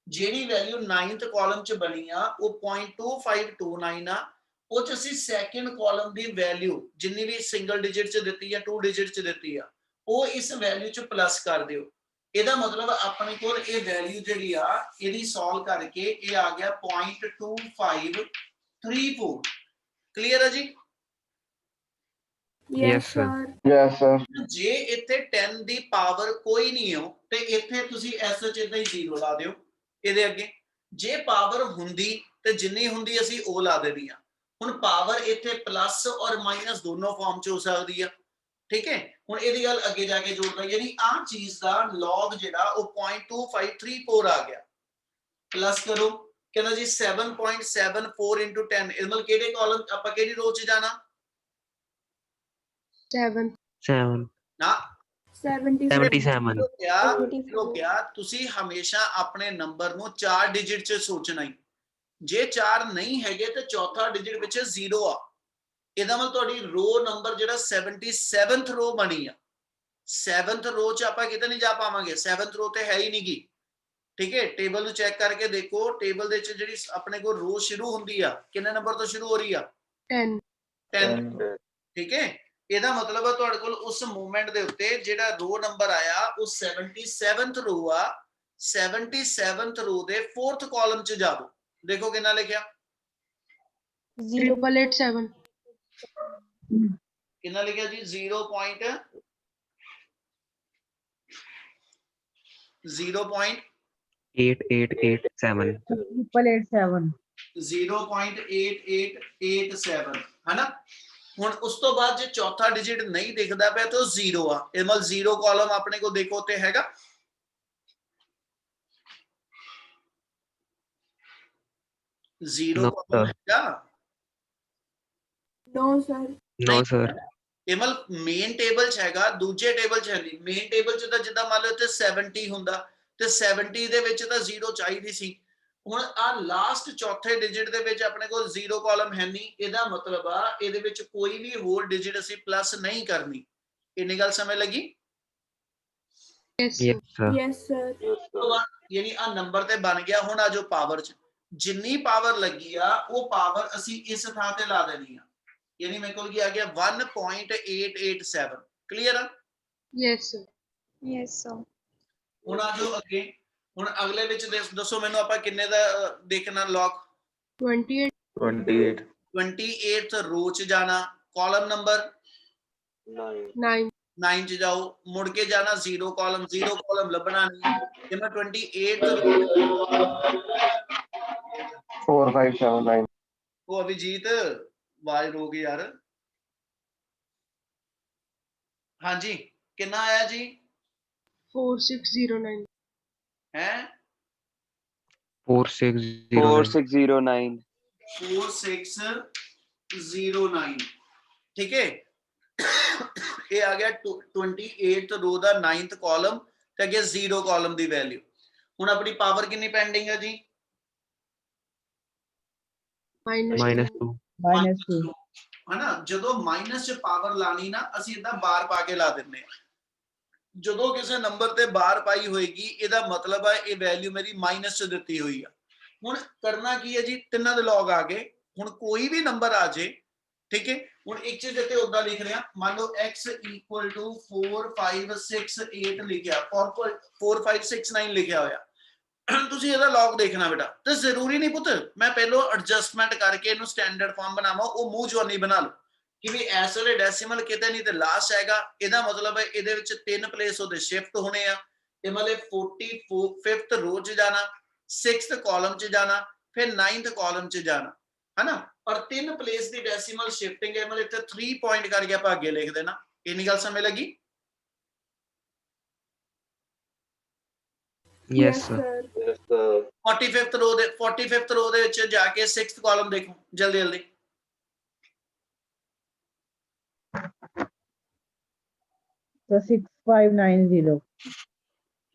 ਜਿਹੜੀ ਵੈਲਿਊ 9th ਕਾਲਮ ਚ ਬਣੀ ਆ ਉਹ 0.2529 ਆ। ਉਹ ਚ ਅਸੀਂ ਸੈਕਿੰਡ ਕਾਲਮ ਦੀ ਵੈਲਿਊ ਜਿੰਨੀ ਵੀ ਸਿੰਗਲ ਡਿਜਿਟ ਚ ਦਿੱਤੀ ਆ 2 ਡਿਜਿਟ ਚ ਦਿੱਤੀ ਆ ਉਹ ਇਸ ਵੈਲਿਊ ਚ ਪਲੱਸ ਕਰ ਦਿਓ। ਇਹਦਾ ਮਤਲਬ ਆਪਣੇ ਕੋਲ ਇਹ ਵੈਲਿਊ ਜਿਹੜੀ ਆ ਇਹਦੀ ਸੋਲਵ ਕਰਕੇ ਇਹ ਆ ਗਿਆ 0.2534। ਕਲੀਅਰ ਹੈ ਜੀ? Yes, sir. Yes, sir. ਜੇ ਇੱਥੇ 10 ਦੀ ਪਾਵਰ ਕੋਈ ਨਹੀਂ ਹੋ ਤੇ ਇੱਥੇ ਤੁਸੀਂ ਐਸਐਚ ਇਦਾਂ ਹੀ 0 ਲਾ ਦਿਓ ਇਹਦੇ ਅੱਗੇ। ਜੇ ਪਾਵਰ ਹੁੰਦੀ ਤੇ ਜਿੰਨੀ ਹੁੰਦੀ ਅਸੀਂ ਉਹ ਲਾ ਦੇਣੀ ਆ। ਹੁਣ ਪਾਵਰ ਇੱਥੇ ਪਲੱਸ ਔਰ ਮਾਈਨਸ ਦੋਨੋਂ ਫਾਰਮ ਚ ਹੋ ਸਕਦੀ ਆ। ਠੀਕ ਹੈ, ਹੁਣ ਇਹਦੀ ਗੱਲ ਅੱਗੇ ਜਾ ਕੇ ਜੋੜਦਾ, ਯਾਨੀ ਆਹ ਚੀਜ਼ ਦਾ ਲੌਗ ਜਿਹੜਾ ਉਹ 0.2534 ਆ ਗਿਆ। ਪਲੱਸ ਕਰੋ, ਕਹਿੰਦਾ ਜੀ 7.74 into 10 ਇਹ ਮਤਲਬ ਕਿਹੜੇ ਕਾਲਮ ਆਪਾਂ ਕਿਹੜੀ ਰੋ ਚ ਜਾਣਾ? 7 ਨਾ 77 ਕਿਆ ਤੁਸੀਂ ਹਮੇਸ਼ਾ ਆਪਣੇ ਨੰਬਰ ਨੂੰ 4 ਡਿਜਿਟ ਚ ਸੋਚਣਾ ਹੀ। ਜੇ 4 ਨਹੀਂ ਹੈਗੇ ਤੇ ਚੌਥਾ ਡਿਜਿਟ ਵਿੱਚ 0 ਆ। ਇਹਦਾ ਮਤਲਬ ਤੁਹਾਡੀ ਰੋ ਨੰਬਰ ਜਿਹੜਾ 77th ਰੋ ਬਣੀ ਆ। 7th ਰੋ ਚ ਆਪਾਂ ਕਿਤੇ ਨਹੀਂ ਜਾ ਪਾਵਾਂਗੇ, 7th ਰੋ ਤੇ ਹੈ ਹੀ ਨਹੀਂਗੀ। ਠੀਕ ਹੈ, ਟੇਬਲ ਨੂੰ ਚੈੱਕ ਕਰਕੇ ਦੇਖੋ, ਟੇਬਲ ਦੇ ਵਿੱਚ ਜਿਹੜੀ ਆਪਣੇ ਕੋਲ ਰੋ ਸ਼ੁਰੂ ਹੁੰਦੀ ਆ ਕਿੰਨੇ ਨੰਬਰ ਤੋਂ ਸ਼ੁਰੂ ਹੋ ਰਹੀ ਆ? 10 ਠੀਕ ਹੈ, ਇਹਦਾ ਮਤਲਬ ਹੈ ਤੁਹਾਡੇ ਕੋਲ ਉਸ ਮੂਵਮੈਂਟ ਦੇ ਉੱਤੇ ਜਿਹੜਾ ਰੋ ਨੰਬਰ ਆਇਆ ਉਹ 77th ਰੋ ਆ। 77th ਰੋ ਦੇ 4th ਕਾਲਮ ਚ ਜਾਓ, ਦੇਖੋ ਕਿੰਨਾ ਲਿਖਿਆ? 0.87 ਕਿੰਨਾ ਲਿਖਿਆ ਜੀ? 0.87 0.8887 है ना। ਹੁਣ ਉਸ ਤੋਂ ਬਾਅਦ ਜੇ ਚੌਥਾ ਡਿਜਿਟ ਨਹੀਂ ਦਿਖਦਾ ਪਿਆ ਤਾਂ 0 ਆ। ਇਹ ਮਤਲਬ 0 ਕਾਲਮ ਆਪਣੇ ਕੋ ਦੇਖੋ ਤੇ ਹੈਗਾ? ਜ਼ੀਰੋ ਕਾਲਮ ਹੈਗਾ? no sir ਇਹ ਮਤਲਬ ਮੇਨ ਟੇਬਲ ਚ ਹੈਗਾ, ਦੂਜੇ ਟੇਬਲ ਚ ਹੈ ਨਹੀਂ। ਮੇਨ ਟੇਬਲ ਚ ਤਾਂ ਜਿੱਦਾਂ ਮੰਨ ਲਓ ਇੱਥੇ 70 ਹੁੰਦਾ ਤੇ 70 ਦੇ ਵਿੱਚ ਤਾਂ 0 ਚਾਹੀਦੀ ਸੀ। ਹੁਣ ਆ ਲਾਸਟ ਚੌਥੇ ਡਿਜਿਟ ਦੇ ਵਿੱਚ ਆਪਣੇ ਕੋਲ 0 ਕਾਲਮ ਹੈ ਨਹੀਂ। ਇਹਦਾ ਮਤਲਬ ਆ ਇਹਦੇ ਵਿੱਚ ਕੋਈ ਵੀ ਹੋਰ ਡਿਜਿਟ ਅਸੀਂ ਪਲੱਸ ਨਹੀਂ ਕਰਨੀ। ਇੰਨੀ ਗੱਲ ਸਮਝ ਲੱਗੀ? yes sir ਯਾਨੀ ਆ ਨੰਬਰ ਤੇ ਬਣ ਗਿਆ। ਹੁਣ ਆ ਜੋ ਪਾਵਰ ਚ ਜਿੰਨੀ ਪਾਵਰ ਲੱਗੀ ਆ ਉਹ ਪਾਵਰ ਅਸੀਂ ਇਸ ਥਾਂ ਤੇ ਲਾ ਦੇਣੀ ਆ। ਯਾਨੀ ਮੇਰੇ ਕੋਲ ਕੀ ਆ ਗਿਆ? 1.887। ਕਲੀਅਰ ਆ? yes sir ਹੁਣ ਆ ਜੋ ਅੱਗੇ, ਹੁਣ ਅਗਲੇ ਵਿੱਚ ਦੱਸੋ ਮੈਨੂੰ ਆਪਾਂ ਕਿੰਨੇ ਦਾ ਦੇਖਣਾ ਲੌਗ? 28 28th ਰੋ ਚ ਜਾਣਾ, ਕਾਲਮ ਨੰਬਰ 9 ਚ ਜਾਓ, ਮੁੜ ਕੇ ਜਾਣਾ 0 ਕਾਲਮ ਲੱਭਣਾ ਨਹੀਂ। ਜੇ ਮੈਂ 28th 4579 ਉਹ ਅਭਿਜੀਤ ਆਵਾਜ਼ ਰੋ ਗਈ ਯਾਰ। ਹਾਂਜੀ ਕਿੰਨਾ ਆਇਆ ਜੀ? 4609 ਹੈ 4609 4609। ਠੀਕ ਹੈ, ਇਹ ਆ ਗਿਆ 28th ਰੋ ਦਾ 9th ਕਾਲਮ ਤੇ ਅੱਗੇ 0 ਕਾਲਮ ਦੀ ਵੈਲਿਊ। ਹੁਣ ਆਪਣੀ ਪਾਵਰ ਕਿੰਨੀ ਪੈਂਡਿੰਗ ਹੈ ਜੀ? -2 ਹਨਾ। ਜਦੋਂ ਮਾਈਨਸ ਚ ਪਾਵਰ ਲਾਣੀ ਨਾ ਅਸੀਂ ਇਦਾਂ ਬਾਰ ਪਾ ਕੇ ਲਾ ਦਿੰਦੇ ਆ। ਜਦੋਂ ਕਿਸੇ ਨੰਬਰ ਤੇ ਬਾਰ ਪਾਈ ਹੋਏਗੀ ਇਹਦਾ ਮਤਲਬ ਹੈ ਇਹ ਵੈਲਿਊ ਮੇਰੀ ਮਾਈਨਸ ਚ ਦਿੱਤੀ ਹੋਈ ਆ। ਹੁਣ ਕਰਨਾ ਕੀ ਹੈ ਜੀ? ਤਿੰਨਾਂ ਦੇ ਲੌਗ ਆ ਗਏ। ਹੁਣ ਕੋਈ ਵੀ ਨੰਬਰ ਆ ਜੇ, ਠੀਕ ਹੈ, ਹੁਣ ਇੱਕ ਚੀਜ਼ ਇੱਥੇ ਉਦਾਂ ਲਿਖ ਰਿਹਾ, ਮੰਨ ਲਓ x = 4568 ਲਿਖਿਆ, 4569 ਲਿਖਿਆ ਹੋਇਆ। ਤੁਸੀਂ ਇਹਦਾ ਲੌਗ ਦੇਖਣਾ ਬੇਟਾ, ਤੇ ਜ਼ਰੂਰੀ ਨਹੀਂ ਪੁੱਤ ਮੈਂ ਪਹਿਲਾਂ ਐਡਜਸਟਮੈਂਟ ਕਰਕੇ ਇਹਨੂੰ ਸਟੈਂਡਰਡ ਫਾਰਮ ਬਣਾਵਾਂ, ਉਹ ਮੂੰਹ ਜਵਾਨੀ ਬਣਾ ਲਓ ਕਿ ਵੀ ਇਸ ਵੇਲੇ ਡੈਸੀਮਲ ਕਿਤੇ ਨਹੀਂ ਤੇ ਲਾਸਟ ਹੈਗਾ। ਇਹਦਾ ਮਤਲਬ ਹੈ ਇਹਦੇ ਵਿੱਚ 3 ਪਲੇਸ ਉਹਦੇ ਸ਼ਿਫਟ ਹੋਣੇ ਆ। ਇਹ ਮਤਲਬ 45th ਰੋ ਚ ਜਾਣਾ, 6th ਕਾਲਮ ਚ ਜਾਣਾ, ਫਿਰ 9th ਕਾਲਮ ਚ ਜਾਣਾ, ਹੈ ਨਾ। ਪਰ 3 ਪਲੇਸ ਦੀ ਡੈਸੀਮਲ ਸ਼ਿਫਟਿੰਗ ਹੈ, ਮਤਲਬ ਇੱਥੇ 3 ਪੁਆਇੰਟ ਕਰਕੇ ਆਪਾਂ ਅੱਗੇ ਲਿਖ ਦੇਣਾ। ਇੰਨੀ ਗੱਲ ਸਮਝ ਲੱਗੀ? yes sir 45th ਰੋ ਦੇ ਵਿੱਚ ਜਾ ਕੇ 6th ਕਾਲਮ ਦੇਖੋ ਜਲਦੀ ਜਲਦੀ। So 6590.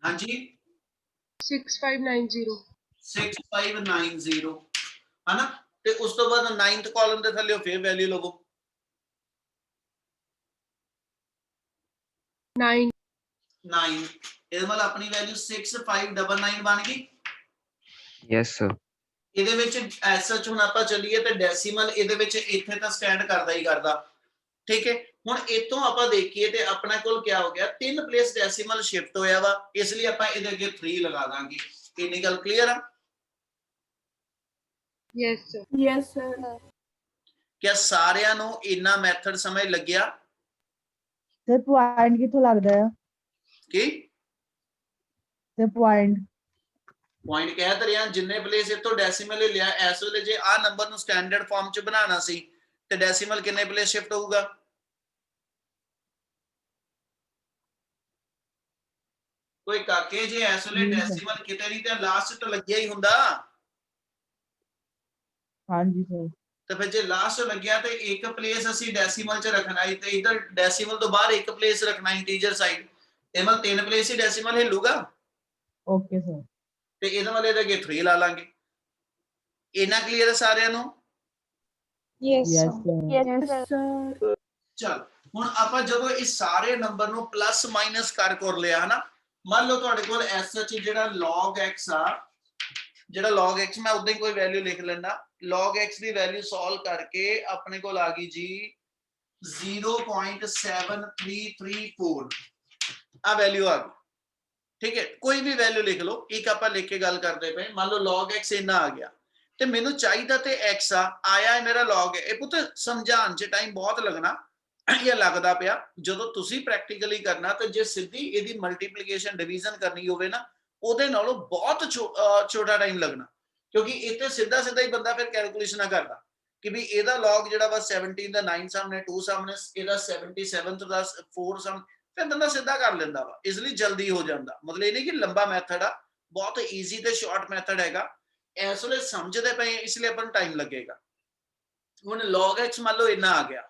ਹਾਂਜੀ 6590 6590 ਹੈ ਨਾ। ਤੇ ਉਸ ਤੋਂ ਬਾਅਦ 9th ਕਾਲਮ ਦੇ ਥੱਲੇ ਫਿਰ ਵੈਲਿਊ ਲਵੋ 9 9। ਇਹਦਾ ਮਤਲਬ ਆਪਣੀ ਵੈਲਿਊ 6599 ਬਣ ਗਈ। Yes, sir. ਇਹਦੇ ਵਿੱਚ ਐਸ ਸੱਚ ਹੁਣ ਆਪਾਂ ਚੱਲੀਏ ਤੇ ਡੈਸੀਮਲ ਇਹਦੇ ਵਿੱਚ ਇੱਥੇ ਤਾਂ ਸਟੈਂਡ ਕਰਦਾ ਹੀ ਕਰਦਾ, ਠੀਕ ਹੈ। ਹੁਣ ਇਤੋਂ ਆਪਾਂ ਦੇਖੀਏ ਤੇ ਆਪਣੇ ਕੋਲ ਕੀ ਹੋ ਗਿਆ, 3 ਪਲੇਸ ਡੈਸੀਮਲ ਸ਼ਿਫਟ ਹੋਇਆ ਵਾ, ਇਸ ਲਈ ਆਪਾਂ ਇਹਦੇ ਅੱਗੇ 3 ਲਗਾ ਦਾਂਗੇ। ਕਿੰਨੀ ਗੱਲ ਕਲੀਅਰ ਆ? Yes, sir. Yes, sir. ਕਿਆ ਸਾਰਿਆਂ ਨੂੰ ਇੰਨਾ ਮੈਥਡ ਸਮਝ ਲੱਗਿਆ? ਤੇ ਪੁਆਇੰਟ ਕਿੱਥੋਂ ਲੱਗਦਾ ਹੈ? ਕੀ ਤੇ ਪੁਆਇੰਟ ਪੁਆਇੰਟ ਕਹਿ ਤਾਂ ਰਿਹਾ, ਜਿੰਨੇ ਪਲੇਸ ਇਤੋਂ ਡੈਸੀਮਲ ਲਿਆ, ਇਸ ਵੇਲੇ ਜੇ ਆ ਨੰਬਰ ਨੂੰ ਸਟੈਂਡਰਡ ਫਾਰਮ ਚ ਬਣਾਉਣਾ ਸੀ ਤੇ ਡੈਸੀਮਲ ਕਿੰਨੇ ਪਲੇਸ ਸ਼ਿਫਟ ਹੋਊਗਾ? ਕੋਈ ਕਾਕੇ ਜੇ ਇਸ ਵੇਲੇ ਡੈਸੀਮਲ ਕਿਤੇ ਨਹੀਂ ਤੇ ਲਾਸਟ ਤੇ ਲੱਗਿਆ ਹੀ ਹੁੰਦਾ। ਹਾਂਜੀ ਸਰ। ਤੇ ਫਿਰ ਜੇ ਲਾਸਟ ਲੱਗਿਆ ਤੇ ਇੱਕ ਪਲੇਸ ਅਸੀਂ ਡੈਸੀਮਲ ਚ ਰੱਖਣਾ ਹੈ ਤੇ ਇਧਰ ਡੈਸੀਮਲ ਤੋਂ ਬਾਹਰ ਇੱਕ ਪਲੇਸ ਰੱਖਣਾ ਇੰਟੀਜਰ ਸਾਈਡ, ਇਹ ਮਤਲਬ 3 ਪਲੇਸ ਹੀ ਡੈਸੀਮਲ ਹਿੱਲੂਗਾ। Okay sir. ਤੇ ਇਹਦੇ ਵਾਲੇ ਦੇ ਅੱਗੇ 3 ਲਾ ਲਾਂਗੇ। ਇਹਨਾਂ ਕਲੀਅਰ ਹੈ ਸਾਰਿਆਂ ਨੂੰ? Yes, yes sir. Sir. Yes, sir. ਚਲ ਹੁਣ ਆਪਾਂ ਜਦੋਂ ਇਸ ਸਾਰੇ ਨੰਬਰ ਨੂੰ ਪਲੱਸ ਮਾਈਨਸ ਕਰ ਲਿਆ ਹਨਾ, ਮੰਨ ਲਓ ਤੁਹਾਡੇ ਕੋਲ ਐਸ ਸੱਚ ਜਿਹੜਾ log x ਆ, ਜਿਹੜਾ log x ਮੈਂ ਉਦਾਂ ਹੀ ਕੋਈ ਵੈਲਿਊ ਲਿਖ ਲੈਣਾ, log x ਦੀ ਵੈਲਿਊ ਸੋਲਵ ਕਰਕੇ ਆਪਣੇ ਕੋਲ ਆ ਗਈ ਜੀ 0.7334, ਆ ਵੈਲਿਊ ਆ ਗਈ, ਠੀਕ ਹੈ। ਕੋਈ ਵੀ ਵੈਲਿਊ ਲਿਖ ਲਓ, ਇੱਕ ਆਪਾਂ ਲਿਖ ਕੇ ਗੱਲ ਕਰਦੇ ਪਏ, ਮੰਨ ਲਓ log x ਇੰਨਾ ਆ ਗਿਆ ਤੇ ਮੈਨੂੰ ਚਾਹੀਦਾ ਤੇ x ਆਇਆ ਹੈ ਮੇਰਾ log ਹੈ। ਇਹ ਪੁੱਤ ਸਮਝਾਉਣ 'ਚ ਟਾਈਮ ਬਹੁਤ ਲੱਗਣਾ, ਇਹ ਲੱਗਦਾ ਪਿਆ। ਜਦੋਂ ਤੁਸੀਂ ਪ੍ਰੈਕਟੀਕਲੀ ਕਰਨਾ ਤੇ ਜੇ ਸਿੱਧੀ ਇਹਦੀ ਮਲਟੀਪਲੀਕੇਸ਼ਨ ਡਿਵੀਜ਼ਨ ਕਰਨੀ ਹੋਵੇ ਨਾ, ਉਹਦੇ ਨਾਲੋਂ ਬਹੁਤ ਛੋਟਾ ਟਾਈਮ ਲੱਗਣਾ, ਕਿਉਂਕਿ ਇੱਥੇ ਸਿੱਧਾ ਹੀ ਬੰਦਾ ਫਿਰ ਕੈਲਕੂਲੇਸ਼ਨਾਂ ਕਰਦਾ ਕਿ ਵੀ ਇਹਦਾ log ਜਿਹੜਾ ਵਾ 17 ਦਾ 9 ਸਾਹਮਣੇ 2 ਸਾਹਮਣੇ, ਇਹਦਾ 77 ਦਾ 4 ਸਾਹਮਣੇ, ਫਿਰ ਬੰਦਾ ਸਿੱਧਾ ਕਰ ਲੈਂਦਾ ਵਾ, ਇਸ ਲਈ ਜਲਦੀ ਹੋ ਜਾਂਦਾ। ਮਤਲਬ ਇਹ ਨਹੀਂ ਕਿ ਲੰਬਾ ਮੈਥਡ ਆ, ਬਹੁਤ ਈਜ਼ੀ ਤੇ ਸ਼ਾਰਟ ਮੈਥਡ ਹੈਗਾ। ਇਸ ਵੇਲੇ ਸਮਝਦੇ ਪਏ ਇਸ ਲਈ ਆਪਾਂ ਨੂੰ ਟਾਈਮ ਲੱਗੇਗਾ। ਹੁਣ log x ਮੰਨ ਲਓ ਇੰਨਾ ਆ ਗਿਆ,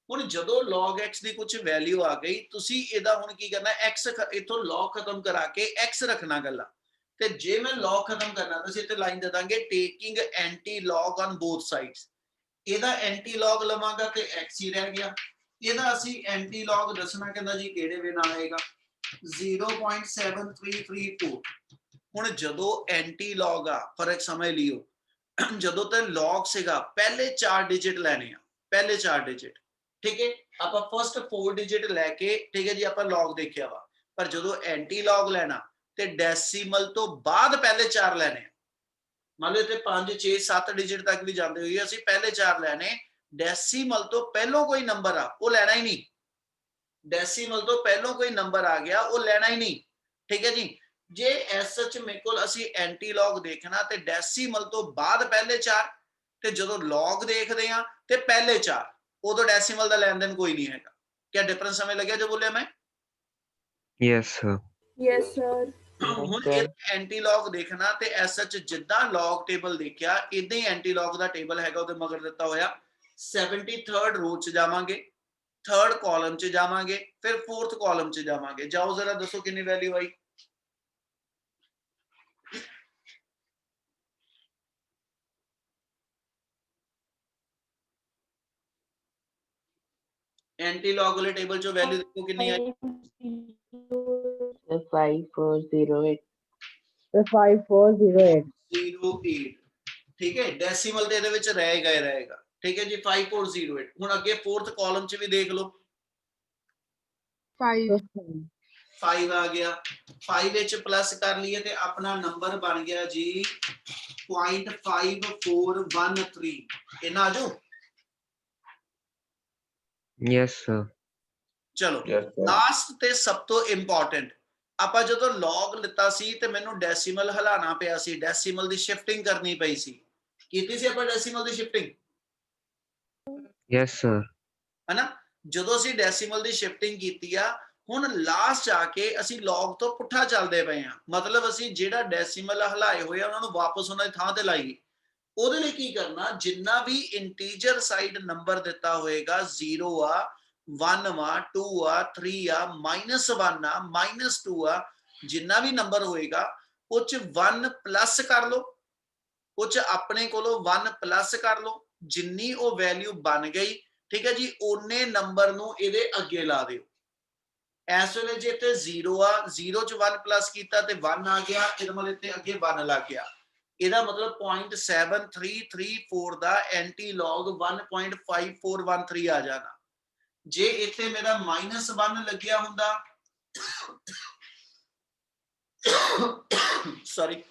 ਹੁਣ ਜਦੋਂ log x ਦੀ ਕੁਝ ਵੈਲਿਊ ਆ ਗਈ, ਤੁਸੀਂ ਇਹਦਾ ਹੁਣ ਕੀ ਕਰਨਾ, x ਇਥੋਂ log ਖਤਮ ਕਰਾ ਕੇ x ਰੱਖਣਾ ਗੱਲਾਂ। ਤੇ ਜੇ ਮੈਂ log ਖਤਮ ਕਰਨਾ ਤਾਂ ਅਸੀਂ ਇੱਥੇ ਲਾਈਨ ਦੇ ਦਾਂਗੇ taking anti log on both sides. ਇਹਦਾ ਐਂਟੀ log ਲਵਾਂਗਾ ਤੇ x ਹੀ ਰਹਿ ਗਿਆ, ਇਹਦਾ ਅਸੀਂ ਐਂਟੀ log ਦੱਸਣਾ ਕਹਿੰਦਾ ਜੀ ਕਿਹੜੇ ਵੇ ਨਾਲ ਆਏਗਾ 0.7334। ਹੁਣ ਜਦੋਂ ਐਂਟੀ log ਆ, ਫਰਕ ਸਮਝ ਲਿਓ, ਜਦੋਂ ਤੇ log ਸੀਗਾ ਪਹਿਲੇ 4 ਡਿਜਿਟ ਲੈਣੇ ਆ, ਪਹਿਲੇ 4 ਡਿਜਿਟ, ਠੀਕ ਹੈ। ਆਪਾਂ ਫਸਟ 4 ਡਿਜਿਟ ਲੈ ਕੇ, ਠੀਕ ਹੈ ਜੀ, ਆਪਾਂ log ਦੇਖਿਆ ਵਾ, ਪਰ ਜਦੋਂ ਐਂਟੀ log ਲੈਣਾ ਤੇ ਡੈਸੀਮਲ ਤੋਂ ਬਾਅਦ ਪਹਿਲੇ 4 ਲੈਣੇ। ਮੰਨ ਲਓ ਇੱਥੇ 5 6 7 ਡਿਜਿਟ ਤੱਕ ਵੀ ਜਾਂਦੇ ਹੋਏ ਅਸੀਂ ਪਹਿਲੇ 4 ਲੈਣੇ, ਡੈਸੀਮਲ ਤੋਂ ਪਹਿਲਾਂ ਕੋਈ ਨੰਬਰ ਆ ਉਹ ਲੈਣਾ ਹੀ ਨਹੀਂ, ਡੈਸੀਮਲ ਤੋਂ ਪਹਿਲਾਂ ਕੋਈ ਨੰਬਰ ਆ ਗਿਆ ਉਹ ਲੈਣਾ ਹੀ ਨਹੀਂ, ਠੀਕ ਹੈ ਜੀ। ਜੇ ਐਸ ਸੱਚ ਮੇਰੇ ਕੋਲ ਅਸੀਂ ਐਂਟੀ log ਦੇਖਣਾ ਤੇ ਡੈਸੀਮਲ ਤੋਂ ਬਾਅਦ ਪਹਿਲੇ 4, ਤੇ ਜਦੋਂ log ਦੇਖਦੇ ਆ ਤੇ ਪਹਿਲੇ 4, ਉਦੋਂ ਡੈਸੀਮਲ ਦਾ ਲੈਣ ਦੇਣ ਕੋਈ ਨਹੀਂ ਹੈਗਾ। ਕਿਆ ਡਿਫਰੈਂਸ ਸਮਝ ਲੱਗਿਆ ਜੋ ਬੋਲਿਆ ਮੈਂ? Yes, sir. Yes, sir. ਹੁਣ ਇਹ ਐਂਟੀ log ਦੇਖਣਾ ਤੇ ਐਸ ਸੱਚ ਜਿੱਦਾਂ log ਟੇਬਲ ਦੇਖਿਆ ਇਦਾਂ ਹੀ ਐਂਟੀ log ਦਾ ਟੇਬਲ ਹੈਗਾ, ਉਹਦੇ ਮਗਰ ਦਿੱਤਾ ਹੋਇਆ 73rd ਰੋ ਚ ਜਾਵਾਂਗੇ, 3rd ਕਾਲਮ ਚ ਜਾਵਾਂਗੇ, ਫਿਰ 4th ਕਾਲਮ ਚ ਜਾਵਾਂਗੇ। ਜਾਓ ਜ਼ਰਾ ਦੱਸੋ ਕਿੰਨੀ ਵੈਲਿਊ ਆਈ? एंटी log वाले टेबल जो वैल्यू देखो कितनी आई? 5408 5408 08, ठीक है। डेसिमल ਤੇ ਇਹਦੇ ਵਿੱਚ ਰਹੇਗਾ ਹੀ ਰਹੇਗਾ, ਠੀਕ ਹੈ ਜੀ। 5408। ਹੁਣ ਅੱਗੇ 4th ਕਾਲਮ ਚ ਵੀ ਦੇਖ ਲਓ, 5. 5 ਆ ਗਿਆ, 5 ਵਿੱਚ ਪਲੱਸ ਕਰ ਲਈਏ ਤੇ ਆਪਣਾ ਨੰਬਰ ਬਣ ਗਿਆ ਜੀ 0.5413। ਇਹਨਾਂ ਆਜੋ। Yes, sir. ਚਲੋ Yes, sir. ਲਾਸਟ ਤੇ ਸਭ ਤੋਂ ਇੰਪੋਰਟੈਂਟ, ਆਪਾਂ ਜਦੋਂ log ਲਿੱਤਾ ਸੀ ਤੇ ਮੈਨੂੰ ਡੈਸੀਮਲ ਹਿਲਾਣਾ ਪਿਆ ਸੀ, ਡੈਸੀਮਲ ਦੀ ਸ਼ਿਫਟਿੰਗ ਕਰਨੀ ਪਈ ਸੀ, ਕੀਤੀ ਸੀ ਆਪਾਂ ਡੈਸੀਮਲ ਦੀ ਸ਼ਿਫਟਿੰਗ? Yes, sir. ਹਨਾ, ਜਦੋਂ ਅਸੀਂ ਡੈਸੀਮਲ ਦੀ ਸ਼ਿਫਟਿੰਗ ਕੀਤੀ ਆ, ਹੁਣ ਲਾਸਟ ਆ ਕੇ ਅਸੀਂ log ਤੋਂ ਪੁੱਠਾ ਚੱਲਦੇ ਪਏ ਆ, ਮਤਲਬ ਅਸੀਂ ਜਿਹੜਾ ਡੈਸੀਮਲ ਹਲਾਏ ਹੋਏ ਆ ਉਹਨਾਂ ਨੂੰ ਵਾਪਸ ਉਹਨਾਂ ਦੀ ਥਾਂ ਤੇ ਲਾਈਏ। ਉਹਦੇ ਲਈ ਕੀ ਕਰਨਾ, ਜਿੰਨਾ ਵੀ ਇੰਟੀਜਰ ਸਾਈਡ ਨੰਬਰ ਦਿੱਤਾ ਹੋਏਗਾ, 0 ਆ, 1 ਆ, 2 ਆ, 3 ਆ, -1 ਆ, -2 ਆ, ਜਿੰਨਾ ਵੀ ਨੰਬਰ ਹੋਏਗਾ ਉਹ ਚ 1 ਪਲੱਸ ਕਰ ਲਓ, ਉਹ ਚ ਆਪਣੇ ਕੋਲੋਂ 1 ਪਲੱਸ ਕਰ ਲਓ, ਜਿੰਨੀ ਉਹ ਵੈਲਿਊ ਬਣ ਗਈ, ਠੀਕ ਹੈ ਜੀ, ਉਹਨੇ ਨੰਬਰ ਨੂੰ ਇਹਦੇ ਅੱਗੇ ਲਾ ਦਿਓ। ਇਸ ਵੇਲੇ ਜੇ ਇੱਥੇ 0 ਆ, 0 ਚ 1 ਪਲੱਸ ਕੀਤਾ ਤੇ 1 ਆ ਗਿਆ, ਇਹਦੇ ਮਤਲਬ ਇੱਥੇ ਅੱਗੇ 1 ਲੱਗ ਗਿਆ। ਇਹਦਾ ਮਤਲਬ 0.7334 ਦਾ ਐਂਟੀ ਲੌਗ 1.5413 ਆ ਜਾਣਾ। ਜੇ ਇੱਥੇ ਮੇਰਾ -1 ਲੱਗਿਆ ਹੁੰਦਾ ਸੌਰੀ,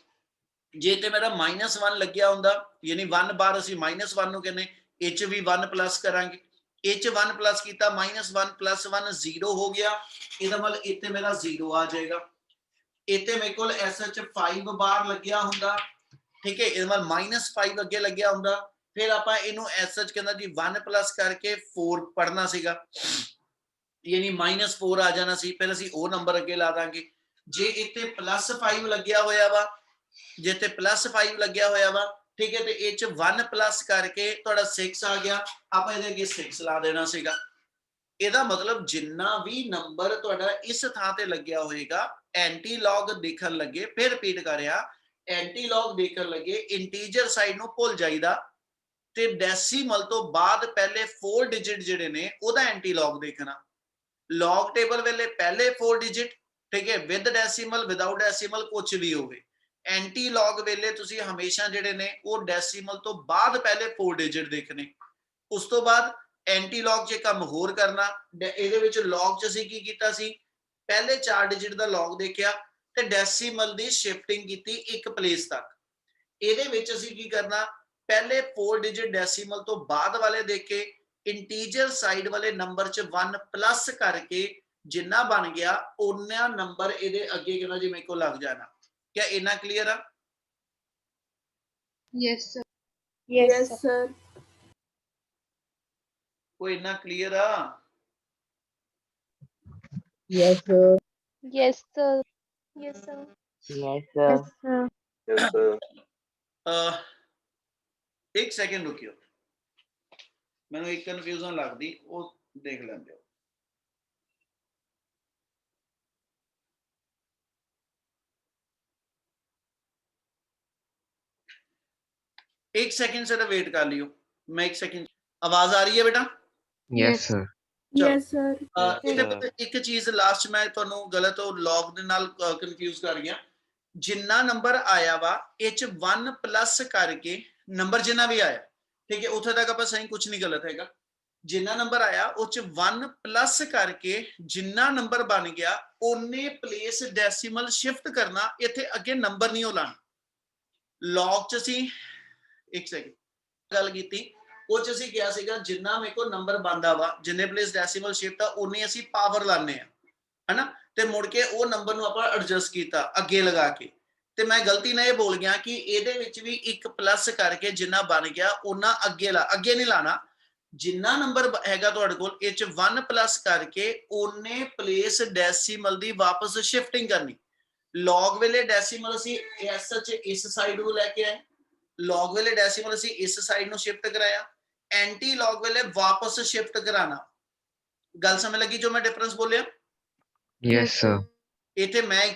ਜੇ ਤੇ ਮੇਰਾ -1 ਲੱਗਿਆ ਹੁੰਦਾ, ਯਾਨੀ 1 ਬਾਰ ਅਸੀਂ -1 ਨੂੰ ਕਹਿੰਦੇ, ਇਹ 'ਚ ਵੀ 1 ਪਲੱਸ ਕਰਾਂਗੇ, ਇਹ 'ਚ 1 ਪਲੱਸ ਕੀਤਾ, -1 + 1 0 ਹੋ ਗਿਆ। ਇਹਦਾ ਮਤਲਬ ਇੱਥੇ ਮੇਰਾ 0 ਆ ਜਾਏਗਾ। ਇੱਥੇ ਮੇਰੇ ਕੋਲ SH 5 ਬਾਰ ਲੱਗਿਆ ਹੁੰਦਾ, ਠੀਕ ਹੈ, ਇਹਦਾ ਮਤਲਬ -5 ਅੱਗੇ ਲੱਗਿਆ ਹੁੰਦਾ, ਫਿਰ ਆਪਾਂ ਇਹਨੂੰ SH ਕਹਿੰਦਾ ਜੀ 1 ਪਲੱਸ ਕਰਕੇ 4 ਪੜਨਾ ਸੀਗਾ, ਯਾਨੀ -4 ਆ ਜਾਣਾ ਸੀ, ਫਿਰ ਅਸੀਂ ਉਹ ਨੰਬਰ ਅੱਗੇ ਲਾ ਦਾਂਗੇ। ਜੇ ਇੱਥੇ +5 ਲੱਗਿਆ ਹੋਇਆ ਵਾ, ਜੇ ਇੱਥੇ +5 ਲੱਗਿਆ ਹੋਇਆ ਵਾ, ਠੀਕ ਹੈ, ਤੇ ਇਹ 'ਚ 1 ਪਲੱਸ ਕਰਕੇ ਤੁਹਾਡਾ 6 ਆ ਗਿਆ, ਆਪਾਂ ਇਹਦੇ ਅੱਗੇ 6 ਲਾ ਦੇਣਾ ਸੀਗਾ। ਇਹਦਾ ਮਤਲਬ ਜਿੰਨਾ ਵੀ ਨੰਬਰ ਤੁਹਾਡਾ ਇਸ ਥਾਂ ਤੇ ਲੱਗਿਆ ਹੋਏਗਾ, ਐਂਟੀ ਲੌਗ ਦੇਖਣ ਲੱਗੇ, ਫਿਰ ਰਿਪੀਟ ਕਰਿਆ, ਐਂਟੀ ਲੌਗ ਦੇਖਣ ਲੱਗੇ ਇੰਟੀਜਰ ਸਾਈਡ ਨੂੰ ਭੁੱਲ ਜਾਈਦਾ ਤੇ ਡੈਸੀਮਲ ਤੋਂ ਬਾਅਦ ਪਹਿਲੇ 4 ਡਿਜਿਟ ਜਿਹੜੇ ਨੇ ਉਹਦਾ ਐਂਟੀ ਲੌਗ ਦੇਖਣਾ। ਲੌਗ ਟੇਬਲ ਵੇਲੇ ਪਹਿਲੇ 4 ਡਿਜਿਟ, ਠੀਕ ਹੈ, ਵਿਦ ਡੈਸੀਮਲ ਵਿਦਆਊਟ ਡੈਸੀਮਲ ਕੁਝ ਵੀ ਹੋਵੇ। ਐਂਟੀ ਲੌਗ ਵੇਲੇ ਤੁਸੀਂ ਹਮੇਸ਼ਾ ਜਿਹੜੇ ਨੇ ਉਹ ਡੈਸੀਮਲ ਤੋਂ ਬਾਅਦ ਪਹਿਲੇ 4 ਡਿਜਿਟ ਦੇਖਣੇ। ਉਸ ਤੋਂ ਬਾਅਦ ਐਂਟੀ ਲੌਗ 'ਚ ਕੰਮ ਹੋਰ ਕਰਨਾ, ਇਹਦੇ ਵਿੱਚ ਲੌਗ 'ਚ ਅਸੀਂ ਕੀ ਕੀਤਾ ਸੀ, ਪਹਿਲੇ 4 ਡਿਜਿਟ ਦਾ ਲੌਗ ਦੇਖਿਆ ਤੇ ਡੈਸੀਮਲ ਦੀ ਸ਼ਿਫਟਿੰਗ ਕੀਤੀ ਇੱਕ ਪਲੇਸ ਤੱਕ। ਇਹਦੇ ਵਿੱਚ ਅਸੀਂ ਕੀ ਕਰਨਾ, ਪਹਿਲੇ 4 ਡਿਜਿਟ ਡੈਸੀਮਲ ਤੋਂ ਬਾਅਦ ਵਾਲੇ ਦੇਖ ਕੇ ਇੰਟੀਜਰ ਸਾਈਡ ਵਾਲੇ ਨੰਬਰ 'ਚ 1 ਪਲੱਸ ਕਰਕੇ ਜਿੰਨਾ ਬਣ ਗਿਆ ਉਹਨਾਂ ਨੰਬਰ ਇਹਦੇ ਅੱਗੇ ਕਿਹਨਾਂ ਜੀ ਮੇਰੇ ਕੋਲ ਲੱਗ ਜਾਣਾ। ਕਿਆ ਇੰਨਾ ਕਲੀਅਰ ਆ? Yes, sir. Yes, sir. ਕੋਈ ਇੰਨਾ ਕਲੀਅਰ ਆ? Yes, sir. Yes, sir. Yes, sir. Yes, sir. Yes, sir. ਇੱਕ ਸੈਕਿੰਡ ਰੁਕਿਓ, ਮੈਨੂੰ ਇੱਕ ਕਨਫਿਊਜ਼ਨ ਲੱਗਦੀ, ਉਹ ਦੇਖ ਲੈਂਦੇ ਹੋ। एक सेकंड से वेट कर लियो, मैं एक सेकंड। आवाज आ रही है बेटा? Yes, sir. Yes, sir. ਇਹਦੇ ਵਿੱਚ ਇੱਕ ਚੀਜ਼ ਲਾਸਟ ਮੈਂ ਤੁਹਾਨੂੰ ਗਲਤ ਉਹ ਲੌਗ ਦੇ ਨਾਲ ਕਨਫਿਊਜ਼ ਕਰ ਗਿਆ। ਜਿੰਨਾ ਨੰਬਰ ਆਇਆ ਵਾ ਇਹ 'ਚ 1 ਪਲੱਸ ਕਰਕੇ ਨੰਬਰ ਜਿੰਨਾ ਵੀ ਆਇਆ, ਠੀਕ ਹੈ, ਉੱਥੇ ਤੱਕ ਆਪਾਂ ਸਹੀ, ਕੁਝ ਨਹੀਂ ਗਲਤ ਹੈਗਾ। ਜਿੰਨਾ ਨੰਬਰ ਆਇਆ ਉਹ 'ਚ 1 ਪਲੱਸ ਕਰਕੇ ਜਿੰਨਾ ਨੰਬਰ ਬਣ ਗਿਆ ਉਹਨੇ ਪਲੇਸ ਡੈਸੀਮਲ ਸ਼ਿਫਟ ਕਰਨਾ, ਇੱਥੇ ਅੱਗੇ ਨੰਬਰ ਨਹੀਂ ਉਹ ਲਾਣਾ। ਲੌਗ 'ਚ ਅਸੀਂ ਇੱਕ ਸੈਕਿੰਡ ਗੱਲ ਕੀਤੀ, ਉਹ 'ਚ ਅਸੀਂ ਕਿਹਾ ਸੀਗਾ ਜਿੰਨਾ ਮੇਰੇ ਕੋਲ ਨੰਬਰ ਬਣਦਾ ਵਾ, ਜਿੰਨੇ ਪਲੇਸ ਡੈਸੀਮਲ ਸ਼ਿਫਟ ਆ ਉਨੇ ਅਸੀਂ ਪਾਵਰ ਲਾਣੇ ਆ, ਹਨਾ, ਤੇ ਮੁੜ ਕੇ ਉਹ ਨੰਬਰ ਨੂੰ ਆਪਾਂ ਐਡਜਸਟ ਕੀਤਾ ਅੱਗੇ ਲਗਾ ਕੇ। ਤੇ ਮੈਂ ਗਲਤੀ ਨਾਲ ਇਹ ਬੋਲ ਗਿਆ ਕਿ ਇਹਦੇ ਵਿੱਚ ਵੀ 1 ਪਲੱਸ ਕਰਕੇ ਜਿੰਨਾ ਬਣ ਗਿਆ ਉਹਨਾਂ ਅੱਗੇ ਅੱਗੇ ਨਹੀਂ ਲਾਣਾ। ਜਿੰਨਾ ਨੰਬਰ ਹੈਗਾ ਤੁਹਾਡੇ ਕੋਲ ਇਹ 'ਚ 1 ਪਲੱਸ ਕਰਕੇ ਉਹਨੇ ਪਲੇਸ ਡੈਸੀਮਲ ਦੀ ਵਾਪਸ ਸ਼ਿਫਟਿੰਗ ਕਰਨੀ। ਲੌਗ ਵੇਲੇ ਡੈਸੀਮਲ ਅਸੀਂ ਐਸ ਇਸ ਸਾਈਡ ਨੂੰ ਲੈ ਕੇ ਆਏ, ਲੌਗ ਵੇਲੇ ਡੈਸੀਮਲ ਅਸੀਂ ਇਸ ਸਾਈਡ ਨੂੰ ਸ਼ਿਫਟ ਕਰਾਇਆ, ਐਂਟੀ ਲੌਗ ਵੇਲੇ ਵਾਪਸ ਸ਼ਿਫਟ ਕਰਾਣਾ। ਗੱਲ ਸਮਝ ਲੱਗੀ ਜੋ ਮੈਂ ਡਿਫਰੈਂਸ ਬੋਲਿਆ? Yes, sir. ਇੱਥੇ ਮੈਂ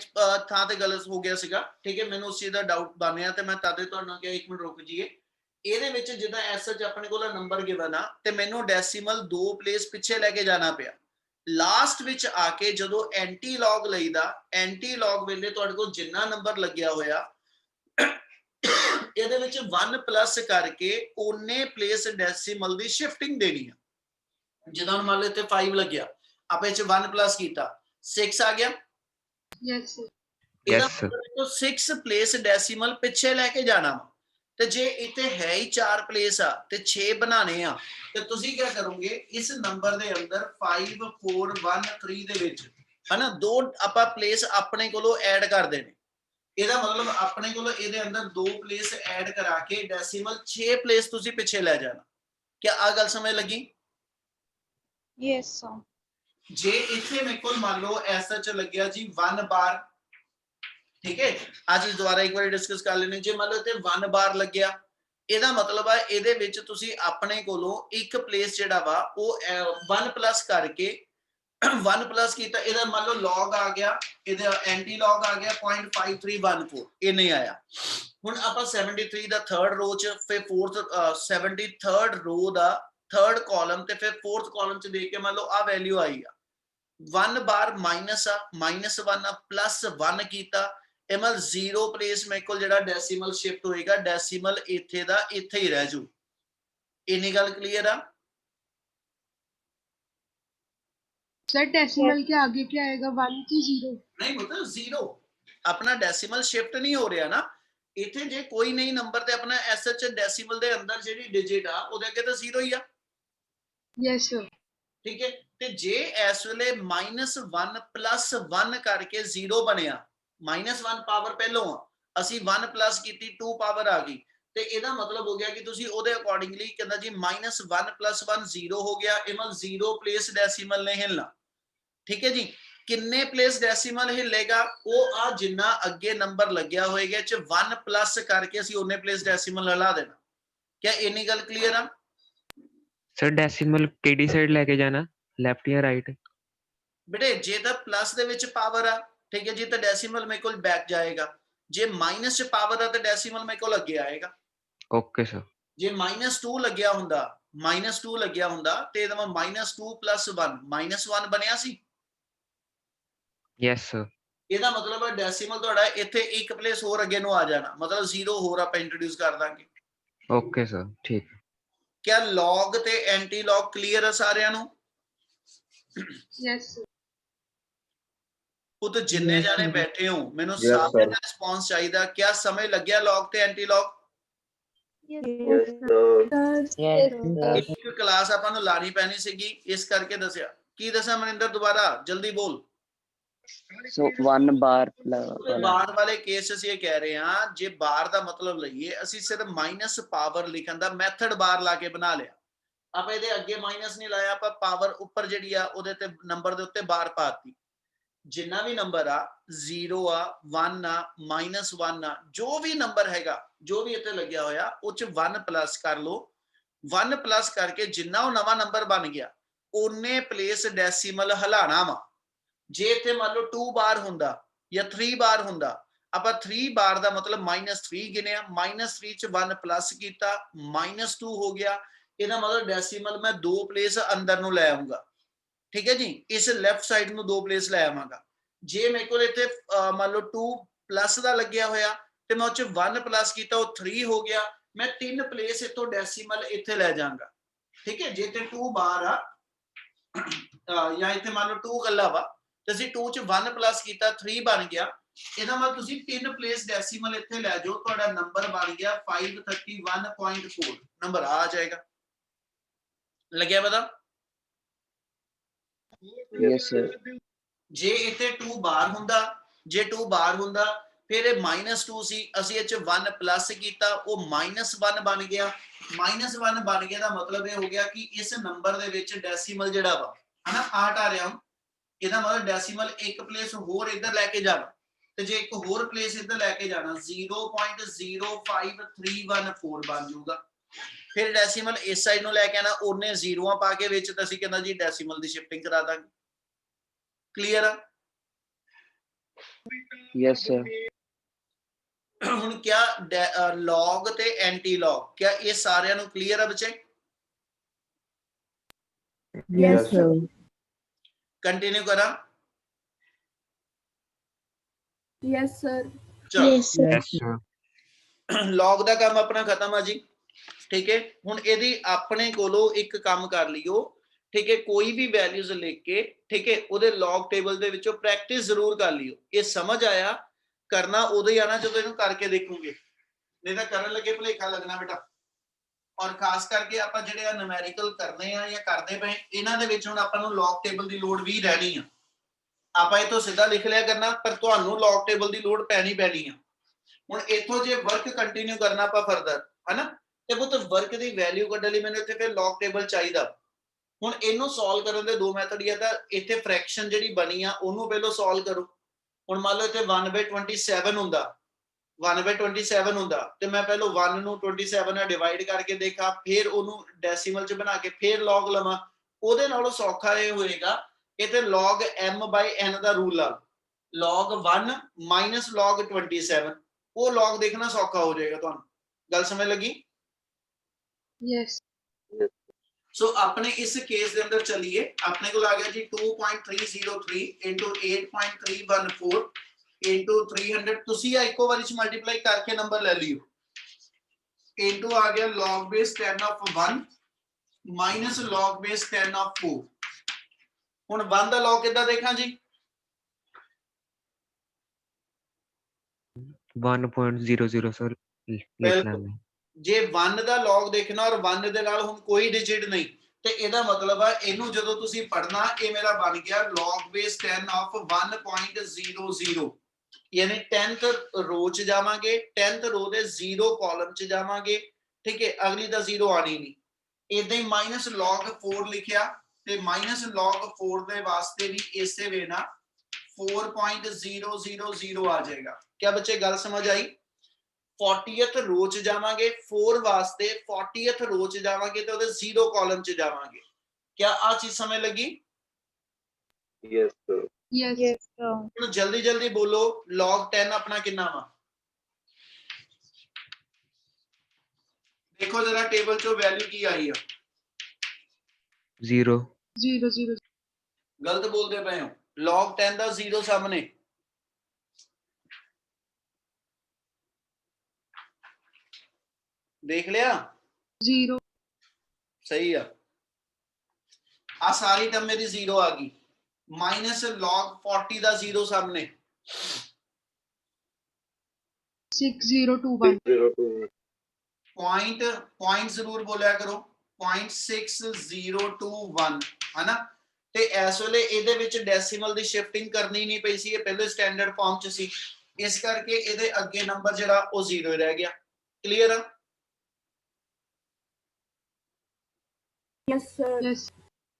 ਥਾਂ ਤੇ ਗਲਤ ਹੋ ਗਿਆ ਸੀਗਾ, ਠੀਕ ਹੈ, ਮੈਨੂੰ ਉਸ ਚੀਜ਼ ਦਾ ਡਾਊਟ ਬਣਿਆ ਤੇ ਮੈਂ ਤਦੇ ਤੁਹਾਨੂੰ ਕਿਹਾ 1 ਮਿੰਟ ਰੁਕ ਜਾਈਏ। ਇਹਦੇ ਵਿੱਚ ਜਿੱਦਾਂ ਐਸਐਚ ਆਪਣੇ ਕੋਲ ਨੰਬਰ ਗਿਵਨ ਆ ਤੇ ਮੈਨੂੰ ਡੈਸੀਮਲ 2 ਪਲੇਸ ਪਿੱਛੇ ਲੈ ਕੇ ਜਾਣਾ ਪਿਆ। ਲਾਸਟ ਵਿੱਚ ਆ ਕੇ ਜਦੋਂ ਐਂਟੀ ਲੌਗ ਲਈਦਾ, ਐਂਟੀ ਲੌਗ ਵੇਲੇ ਤੁਹਾਡੇ ਕੋਲ ਜਿੰਨਾ ਨੰਬਰ ਲੱਗਿਆ ਹੋਇਆ ਇਹਦੇ ਵਿੱਚ 1 ਪਲੱਸ ਕਰਕੇ ਉਹਨੇ ਪਲੇਸ ਡੈਸੀਮਲ ਦੀ ਸ਼ਿਫਟਿੰਗ ਦੇਣੀ ਆ। ਜਿੱਦਾਂ ਮੰਨ ਲਓ ਇੱਥੇ 5 ਲੱਗਿਆ, ਆਪਾਂ ਇਹ 'ਚ 1 ਪਲੱਸ ਕੀਤਾ 6 ਆ ਗਿਆ। Yes, sir. Yes, sir. 6 place decimal ਪਿੱਛੇ ਲੈ ਕੇ ਜਾਣਾ, ਤੇ ਜੇ ਇੱਥੇ ਹੈ ਹੀ 4 ਪਲੇਸ ਆ ਤੇ 6 ਬਣਾਣੇ ਆ, ਤੇ ਤੁਸੀਂ ਕੀ ਕਰੋਗੇ ਇਸ ਨੰਬਰ ਦੇ ਅੰਦਰ 5 4 1 3 ਦੇ ਵਿੱਚ, ਹਨਾ, 2 ਆਪਾਂ ਪਲੇਸ ਆਪਣੇ ਕੋਲੋਂ ਐਡ ਕਰ ਦੇਣੇ। ਇਹਦਾ ਮਤਲਬ ਆਪਣੇ ਕੋਲੋਂ ਇਹਦੇ ਅੰਦਰ 2 ਪਲੇਸ ਐਡ ਕਰਾ ਕੇ ਡੈਸੀਮਲ 6 ਪਲੇਸ ਤੁਸੀਂ ਪਿੱਛੇ ਲੈ ਜਾਣਾ। ਕੀ ਆ ਗੱਲ ਸਮਝ ਲੱਗੀ? Yes, sir. ਜੇ ਇੱਥੇ ਮੇਰੇ ਕੋਲ ਮੰਨ ਲਓ ਐਸਾ ਚ ਲੱਗਿਆ ਜੀ 1 ਬਾਰ, ਠੀਕ ਹੈ, ਆ ਚੀਜ਼ ਦੁਬਾਰਾ ਇੱਕ ਵਾਰੀ ਡਿਸਕਸ ਕਰ ਲੈਣੇ। ਜੇ ਮੰਨ ਲਓ ਇੱਥੇ 1 ਬਾਰ ਲੱਗਿਆ, ਇਹਦਾ ਮਤਲਬ ਆ ਇਹਦੇ ਵਿੱਚ ਤੁਸੀਂ ਆਪਣੇ ਕੋਲੋਂ ਇੱਕ ਪਲੇਸ ਜਿਹੜਾ ਵਾ ਉਹ 1 ਪਲੱਸ ਕਰਕੇ 1 ਪਲੱਸ ਕੀਤਾ, ਇਹਦਾ ਮੰਨ ਲਓ ਲੌਗ ਆ ਗਿਆ, ਇਹਦਾ ਐਂਟੀ ਲੌਗ ਆ ਗਿਆ 0.5314, ਇਹ ਨਹੀਂ ਆਇਆ। ਹੁਣ ਆਪਾਂ 73 ਦਾ 3rd ਰੋ ਚ, ਫਿਰ 73rd ਰੋ ਦਾ 3rd ਕਾਲਮ ਤੇ ਫਿਰ 4th ਕਾਲਮ ਚ ਦੇਖ ਕੇ ਮੰਨ ਲਓ ਆ ਵੈਲਿਊ ਆਈ ਆ 1 ਬਾਰ ਮਾਈਨਸ ਆ, -1 ਆ, +1 ਕੀਤਾ, एमल 0 प्लेस मेरे को जेड़ा डेसिमल शिफ्ट होएगा डेसिमल इथे दा इथे ही रह जू इन्नी गल क्लियर आ सर डेसिमल के आगे क्या आएगा 1 की 0 नहीं मतलब 0 अपना डेसिमल शिफ्ट नहीं हो रहा ना इथे जे कोई नहीं नंबर ते अपना एसएच डेसिमल दे अंदर जेडी डिजिट आ ओदे अगे तो 0 ही आ यस सर ठीक है ते जे इस वेले -1 + 1 करके 0 बनया -1 पावर पहलों आ ਅਸੀਂ 1 प्लस ਕੀਤੀ 2 पावर आ गई ਤੇ ਇਹਦਾ ਮਤਲਬ ਹੋ ਗਿਆ ਕਿ ਤੁਸੀਂ ਉਹਦੇ ਅਕੋਰਡਿੰਗਲੀ ਕਹਿੰਦਾ ਜੀ -1 + 1 0 ਹੋ ਗਿਆ ਇਮਲ 0 ਪਲੇਸ ਡੈਸੀਮਲ ਨੇ ਹਿਲਣਾ ਠੀਕ ਹੈ ਜੀ ਕਿੰਨੇ ਪਲੇਸ ਡੈਸੀਮਲ ਹਿਲੇਗਾ ਉਹ ਆ ਜਿੰਨਾ ਅੱਗੇ ਨੰਬਰ ਲੱਗਿਆ ਹੋਏਗਾ ਚ 1 ਪਲੱਸ ਕਰਕੇ ਅਸੀਂ ਉਹਨੇ ਪਲੇਸ ਡੈਸੀਮਲ ਹਿਲਾ ਦੇਣਾ ਕਿਆ ਇੰਨੀ ਗੱਲ ਕਲੀਅਰ ਆ सर डेसिमल केडी साइड लेके जाना लेफ्ट या राइट बेटे जे तो प्लस दे विच पावर आ ठीक है जी तो डेसिमल मेरे को बैक जाएगा जे माइनस च पावर आ तो डेसिमल मेरे को लगे आएगा ओके सर जे -2 लग्या हुंदा -2 लग्या हुंदा ते ਇਹਦਾ -2 + 1 -1 ਬਣਿਆ ਸੀ यस सर ਇਹਦਾ ਮਤਲਬ ਹੈ ਡੈਸੀਮਲ ਤੁਹਾਡਾ ਇੱਥੇ ਇੱਕ ਪਲੇਸ ਹੋਰ ਅੱਗੇ ਨੂੰ ਆ ਜਾਣਾ ਮਤਲਬ 0 ਹੋਰ ਆਪਾਂ ਇੰਟਰੋਡਿਊਸ ਕਰ ਦਾਂਗੇ ओके सर ठीक क्या log ਤੇ ਐਂਟੀ log ਕਲੀਅਰ ਹੈ ਸਾਰਿਆਂ ਨੂੰ यस सर ਪੁੱਤ ਜਿੰਨੇ Yes, ਜਾਣੇ sir. ਬੈਠੇ ਹੋ ਮੈਨੂੰ Yes, ਸਾਰਿਆਂ sir. ਦਾ ਰਿਸਪੌਂਸ ਚਾਹੀਦਾ ਕਿਆ ਸਮਝ ਲੱਗਿਆ log ਤੇ anti log Yes, Yes, sir. Sir Yes, sir. ਇੱਕ ਕਲਾਸ ਆਪਾਂ ਨੂੰ ਲਾਣੀ ਪੈਣੀ ਸੀਗੀ ਇਸ ਕਰਕੇ ਦੱਸਿਆ ਕੀ ਦੱਸਾਂ ਮਨਿੰਦਰ ਦੁਬਾਰਾ ਜਲਦੀ ਬੋਲ So 1 bar ਬਾਰ ਵਾਲੇ ਕੇਸ ਅਸੀਂ ਇਹ ਕਹਿ ਰਹੇ ਹਾਂ ਜੇ ਬਾਰ ਦਾ ਮਤਲਬ ਲਈਏ ਅਸੀਂ ਸਿਰਫ ਮਾਈਨਸ ਪਾਵਰ ਲਿਖਣ ਦਾ ਮੈਥਡ ਬਾਰ ਲਾ ਕੇ ਬਣਾ ਲਿਆ ਆਪਾਂ ਇਹਦੇ ਅੱਗੇ ਮਾਈਨਸ ਨਹੀਂ ਲਾਇਆ ਆਪਾਂ ਪਾਵਰ ਉੱਪਰ ਜਿਹੜੀ ਆ ਉਹਦੇ ਤੇ ਨੰਬਰ ਦੇ ਉੱਤੇ ਬਾਰ ਪਾਤੀ ਜਿੰਨਾ ਵੀ ਨੰਬਰ ਆ 0 ਆ 1 ਆ -1 ਆ ਜੋ ਵੀ ਨੰਬਰ ਹੈਗਾ ਜੋ ਵੀ ਇੱਥੇ ਲੱਗਿਆ ਹੋਇਆ ਉਹ ਚ 1 ਪਲੱਸ ਕਰ ਲਓ 1 ਪਲੱਸ ਕਰਕੇ ਜਿੰਨਾ ਉਹ ਨਵਾਂ ਨੰਬਰ ਬਣ ਗਿਆ ਉਹਨੇ ਪਲੇਸ ਡੈਸੀਮਲ ਹਲਾਣਾ ਵਾ ਜੇ ਇੱਥੇ ਮੰਨ ਲਓ 2 ਬਾਰ ਹੁੰਦਾ ਜਾਂ 3 ਬਾਰ ਹੁੰਦਾ ਆਪਾਂ 3 ਬਾਰ ਦਾ ਮਤਲਬ -3 ਗਿਣਿਆ -3 ਚ 1 ਪਲੱਸ ਕੀਤਾ -2 ਹੋ ਗਿਆ ਇਹਦਾ ਮਤਲਬ ਡੈਸੀਮਲ ਮੈਂ 2 ਪਲੇਸ ਅੰਦਰ ਨੂੰ ਲੈ ਆਉਂਗਾ ਠੀਕ ਹੈ ਜੀ ਇਸ ਲੈਫਟ ਸਾਈਡ ਨੂੰ 2 ਪਲੇਸ ਲੈ ਆਵਾਂਗਾ ਜੇ ਮੇਰੇ ਕੋਲ ਇੱਥੇ ਮੰਨ ਲਓ 2 ਪਲੱਸ ਦਾ ਲੱਗਿਆ ਹੋਇਆ ਤੇ ਮੈਂ ਉਹ ਚ 1 ਪਲੱਸ ਕੀਤਾ ਉਹ 3 ਹੋ ਗਿਆ ਮੈਂ 3 ਪਲੇਸ ਇਤੋਂ ਡੈਸੀਮਲ ਇੱਥੇ ਲੈ ਜਾਵਾਂਗਾ ਠੀਕ ਹੈ ਜੇ ਤੇ 2 ਬਾਰ ਆ ਜਾਂ ਇੱਥੇ ਮੰਨ ਲਓ 2 ਕੱਲਾ ਵਾ ਤੇ ਅਸੀਂ 2 ਚ 1 ਪਲੱਸ ਕੀਤਾ 3 ਬਣ ਗਿਆ ਇਹਦਾ ਮਤਲਬ ਤੁਸੀਂ 3 ਪਲੇਸ ਡੈਸੀਮਲ ਇੱਥੇ ਲੈ ਜਾਓ ਤੁਹਾਡਾ ਨੰਬਰ ਬਣ ਗਿਆ 531.4 ਨੰਬਰ ਆ ਜਾਏਗਾ ਲੱਗਿਆ ਪਤਾ Yes, sir. ਜੇ ਇੱਥੇ 2 ਬਾਰ ਹੁੰਦਾ ਜੇ 2 ਬਾਰ ਹੁੰਦਾ ਫਿਰ ਇਹ -2 ਸੀ ਅਸੀਂ ਇਹ ਚ 1 ਪਲੱਸ ਕੀਤਾ ਉਹ -1 ਬਣ ਗਿਆ -1 ਬਣ ਗਿਆ ਦਾ ਮਤਲਬ ਇਹ ਹੋ ਗਿਆ ਕਿ ਇਸ ਨੰਬਰ ਦੇ ਵਿੱਚ ਡੈਸੀਮਲ ਜਿਹੜਾ ਵਾ ਹਨਾ 8 ਆ ਰਿਹਾ ਇਹਦਾ ਮਤਲਬ ਡੈਸੀਮਲ ਇੱਕ ਪਲੇਸ ਹੋਰ ਇੱਧਰ ਲੈ ਕੇ ਜਾਣਾ ਤੇ ਜੇ ਇੱਕ ਹੋਰ ਪਲੇਸ ਇੱਧਰ ਲੈ ਕੇ ਜਾਣਾ 0.05314 ਬਣ ਜਾਊਗਾ ਫਿਰ ਡੈਸੀਮਲ ਇਸ ਸਾਈਡ ਨੂੰ ਲੈ ਕੇ ਆਣਾ ਉਹਨੇ ਜ਼ੀਰੋਆਂ ਪਾ ਕੇ ਵਿੱਚ ਤਾਂ ਅਸੀਂ ਕਹਿੰਦਾ ਜੀ ਡੈਸੀਮਲ ਦੀ ਸ਼ਿਫਟਿੰਗ ਕਰਾ ਦਾਂਗੇ ਕਲੀਅਰ ਆ Yes, sir. ਹੁਣ ਕਿਆ ਲੌਗ ਤੇ ਐਂਟੀ ਲੌਗ ਕਿਆ ਇਹ ਸਾਰਿਆਂ ਨੂੰ ਕਲੀਅਰ ਆ ਬੱਚੇ Yes, sir. ਕੰਟੀਨਿਊ ਕਰਾਂ यस सर ਚਲੋ यस सर ਲੌਗ ਦਾ ਕੰਮ ਆਪਣਾ ਖਤਮ ਆ ਜੀ ਠੀਕ ਹੈ ਹੁਣ ਇਹਦੀ ਆਪਣੇ ਕੋਲੋਂ ਇੱਕ ਕੰਮ ਕਰ ਲਿਓ ਠੀਕ ਹੈ ਕੋਈ ਵੀ ਵੈਲਿਊਜ਼ ਲਿਖ ਕੇ ਠੀਕ ਹੈ ਉਹਦੇ ਲੌਗ ਟੇਬਲ ਦੇ ਵਿੱਚੋਂ ਪ੍ਰੈਕਟਿਸ ਜ਼ਰੂਰ ਕਰ ਲਿਓ ਇਹ ਸਮਝ ਆਇਆ ਕਰਨਾ ਉਦੋਂ ਹੀ ਆਣਾ ਜਦੋਂ ਇਹਨੂੰ ਕਰਕੇ ਦੇਖੋਗੇ ਨਹੀਂ ਤਾਂ ਕਰਨ ਲੱਗੇ ਭੁਲੇਖਾ ਲੱਗਣਾ ਬੇਟਾ ਔਰ ਖਾਸ ਕਰਕੇ ਆਪਾਂ ਜਿਹੜੇ ਆ ਨੂਮੈਰੀਕਲ ਕਰਨੇ ਆ ਜਾਂ ਕਰਦੇ ਪਏ ਇਹਨਾਂ ਦੇ ਵਿੱਚ ਹੁਣ ਆਪਾਂ ਨੂੰ ਲੌਗ ਟੇਬਲ ਦੀ ਲੋੜ ਵੀ ਰਹਿਣੀ ਆ ਆਪਾਂ ਇਹ ਤੋਂ ਸਿੱਧਾ ਲਿਖ ਲਿਆ ਕਰਨਾ ਪਰ ਤੁਹਾਨੂੰ ਲੌਗ ਟੇਬਲ ਦੀ ਲੋੜ ਪੈਣੀ ਆ ਹੁਣ ਇੱਥੋਂ ਜੇ ਵਰਕ ਕੰਟੀਨਿਊ ਕਰਨਾ ਆਪਾਂ ਫਰਦਰ ਹਨਾ ਤੇ ਉਹ ਤਾਂ ਵਰਕ ਦੀ ਵੈਲਿਊ ਕੱਢਣ ਲਈ ਮੈਨੂੰ ਇੱਥੇ ਫਿਰ ਲੌਗ ਟੇਬਲ ਚਾਹੀਦਾ ਹੁਣ ਇਹਨੂੰ ਸੋਲਵ ਕਰਨ ਦੇ ਦੋ ਮੈਥਡ ਹੀ ਆ ਤਾਂ ਇੱਥੇ ਫ੍ਰੈਕਸ਼ਨ ਜਿਹੜੀ ਬਣੀ ਆ ਉਹਨੂੰ ਪਹਿਲਾਂ ਸੋਲਵ ਕਰੋ ਹੁਣ ਮੰਨ ਲਓ ਇੱਥੇ 1/27 ਹੁੰਦਾ 1/27 ਹੁੰਦਾ ਤੇ ਮੈਂ ਪਹਿਲਾਂ 1 ਨੂੰ 27 ਨਾਲ ਡਿਵਾਈਡ ਕਰਕੇ ਦੇਖਾਂ ਫਿਰ ਉਹਨੂੰ ਡੈਸੀਮਲ ਚ ਬਣਾ ਕੇ ਫਿਰ ਲੌਗ ਲਵਾਂ ਉਹਦੇ ਨਾਲੋਂ ਸੌਖਾ ਇਹ ਹੋਏਗਾ ਇੱਥੇ log m/n ਦਾ ਰੂਲ ਲਾ log 1 - log 27 ਉਹ log ਦੇਖਣਾ ਸੌਖਾ ਹੋ ਜਾਏਗਾ ਤੁਹਾਨੂੰ ਗੱਲ ਸਮਝ ਲੱਗੀ यस ਸੋ ਆਪਣੇ ਇਸ ਕੇਸ ਦੇ ਅੰਦਰ ਚੱਲੀਏ ਆਪਣੇ ਕੋਲ ਆ ਗਿਆ ਜੀ 2.303 into 8.314 into 300 ਤੁਸੀਂ ਆ ਇੱਕੋ ਵਾਰੀ ਚ ਮਲਟੀਪਲਾਈ ਕਰਕੇ ਨੰਬਰ ਲੈ ਲਿਓ into ਆ ਗਿਆ log base 10 of 1 minus log base 10 of 4 ਹੁਣ 1 ਦਾ log ਕਿੱਦਾਂ ਦੇਖਾਂ ਜੀ 1.00 ਸਰ ਲਿਖ ਬਿਲਕੁਲ। ਲੈਂਦੇ ਜੇ 1 ਦਾ log ਦੇਖਣਾ ਔਰ 1 ਦੇ ਨਾਲ ਹੁਣ ਕੋਈ ਡਿਜਿਟ ਨਹੀਂ ਤੇ ਇਹਦਾ ਮਤਲਬ ਆ ਇਹਨੂੰ ਜਦੋਂ ਤੁਸੀਂ ਪੜਨਾ ਇਹ ਮੇਰਾ ਬਣ ਗਿਆ log base 10 of 1.00 ਯਾਨੀ 10th ਰੋ ਚ ਜਾਵਾਂਗੇ 10th ਰੋ ਦੇ 0 ਕਾਲਮ ਚ ਜਾਵਾਂਗੇ ਠੀਕ ਹੈ ਅਗਲੀ ਦਾ 0 ਆਣੀ ਨਹੀਂ ਇਦਾਂ ਹੀ ਮਾਈਨਸ log 4 ਲਿਖਿਆ ਤੇ ਮਾਈਨਸ log 4 ਦੇ ਵਾਸਤੇ ਵੀ ਇਸੇ ਵੇ ਨਾ 4.000 ਆ ਜਾਏਗਾ क्या बच्चे गल समझ आई 40th रो च जावांगे 4 वास्ते 40th रो च जावांगे ते ओदे 0 कॉलम च जावांगे क्या आ चीज समझ लगी Yes, sir. Yes. Yes, sir. ਹੁਣ जल्दी जल्दी बोलो log 10 अपना कितना वा देखो जरा टेबल चो वैल्यू की आई है 0 0 0 गलत बोलते पे हो log 10 ਦਾ 0 सामने देख लिया 0 सही है आ सारी टर्म मेरी 0 आ गई माइनस log 40 ਦਾ 0 सामने 6021 0 पॉइंट जरूर बोलिया करो 0.6021 है ना ਤੇ ਇਸ ਵੇਲੇ ਇਹਦੇ ਵਿੱਚ ਡੈਸੀਮਲ ਦੀ ਸ਼ਿਫਟਿੰਗ ਕਰਨੀ ਨਹੀਂ ਪਈ ਸੀ ਇਹ ਪਹਿਲੇ ਸਟੈਂਡਰਡ ਫਾਰਮ ਚ ਸੀ ਇਸ ਕਰਕੇ ਇਹਦੇ ਅੱਗੇ ਨੰਬਰ ਜਿਹੜਾ ਉਹ 0 ਹੀ ਰਹਿ ਗਿਆ ਕਲੀਅਰ ਆ yes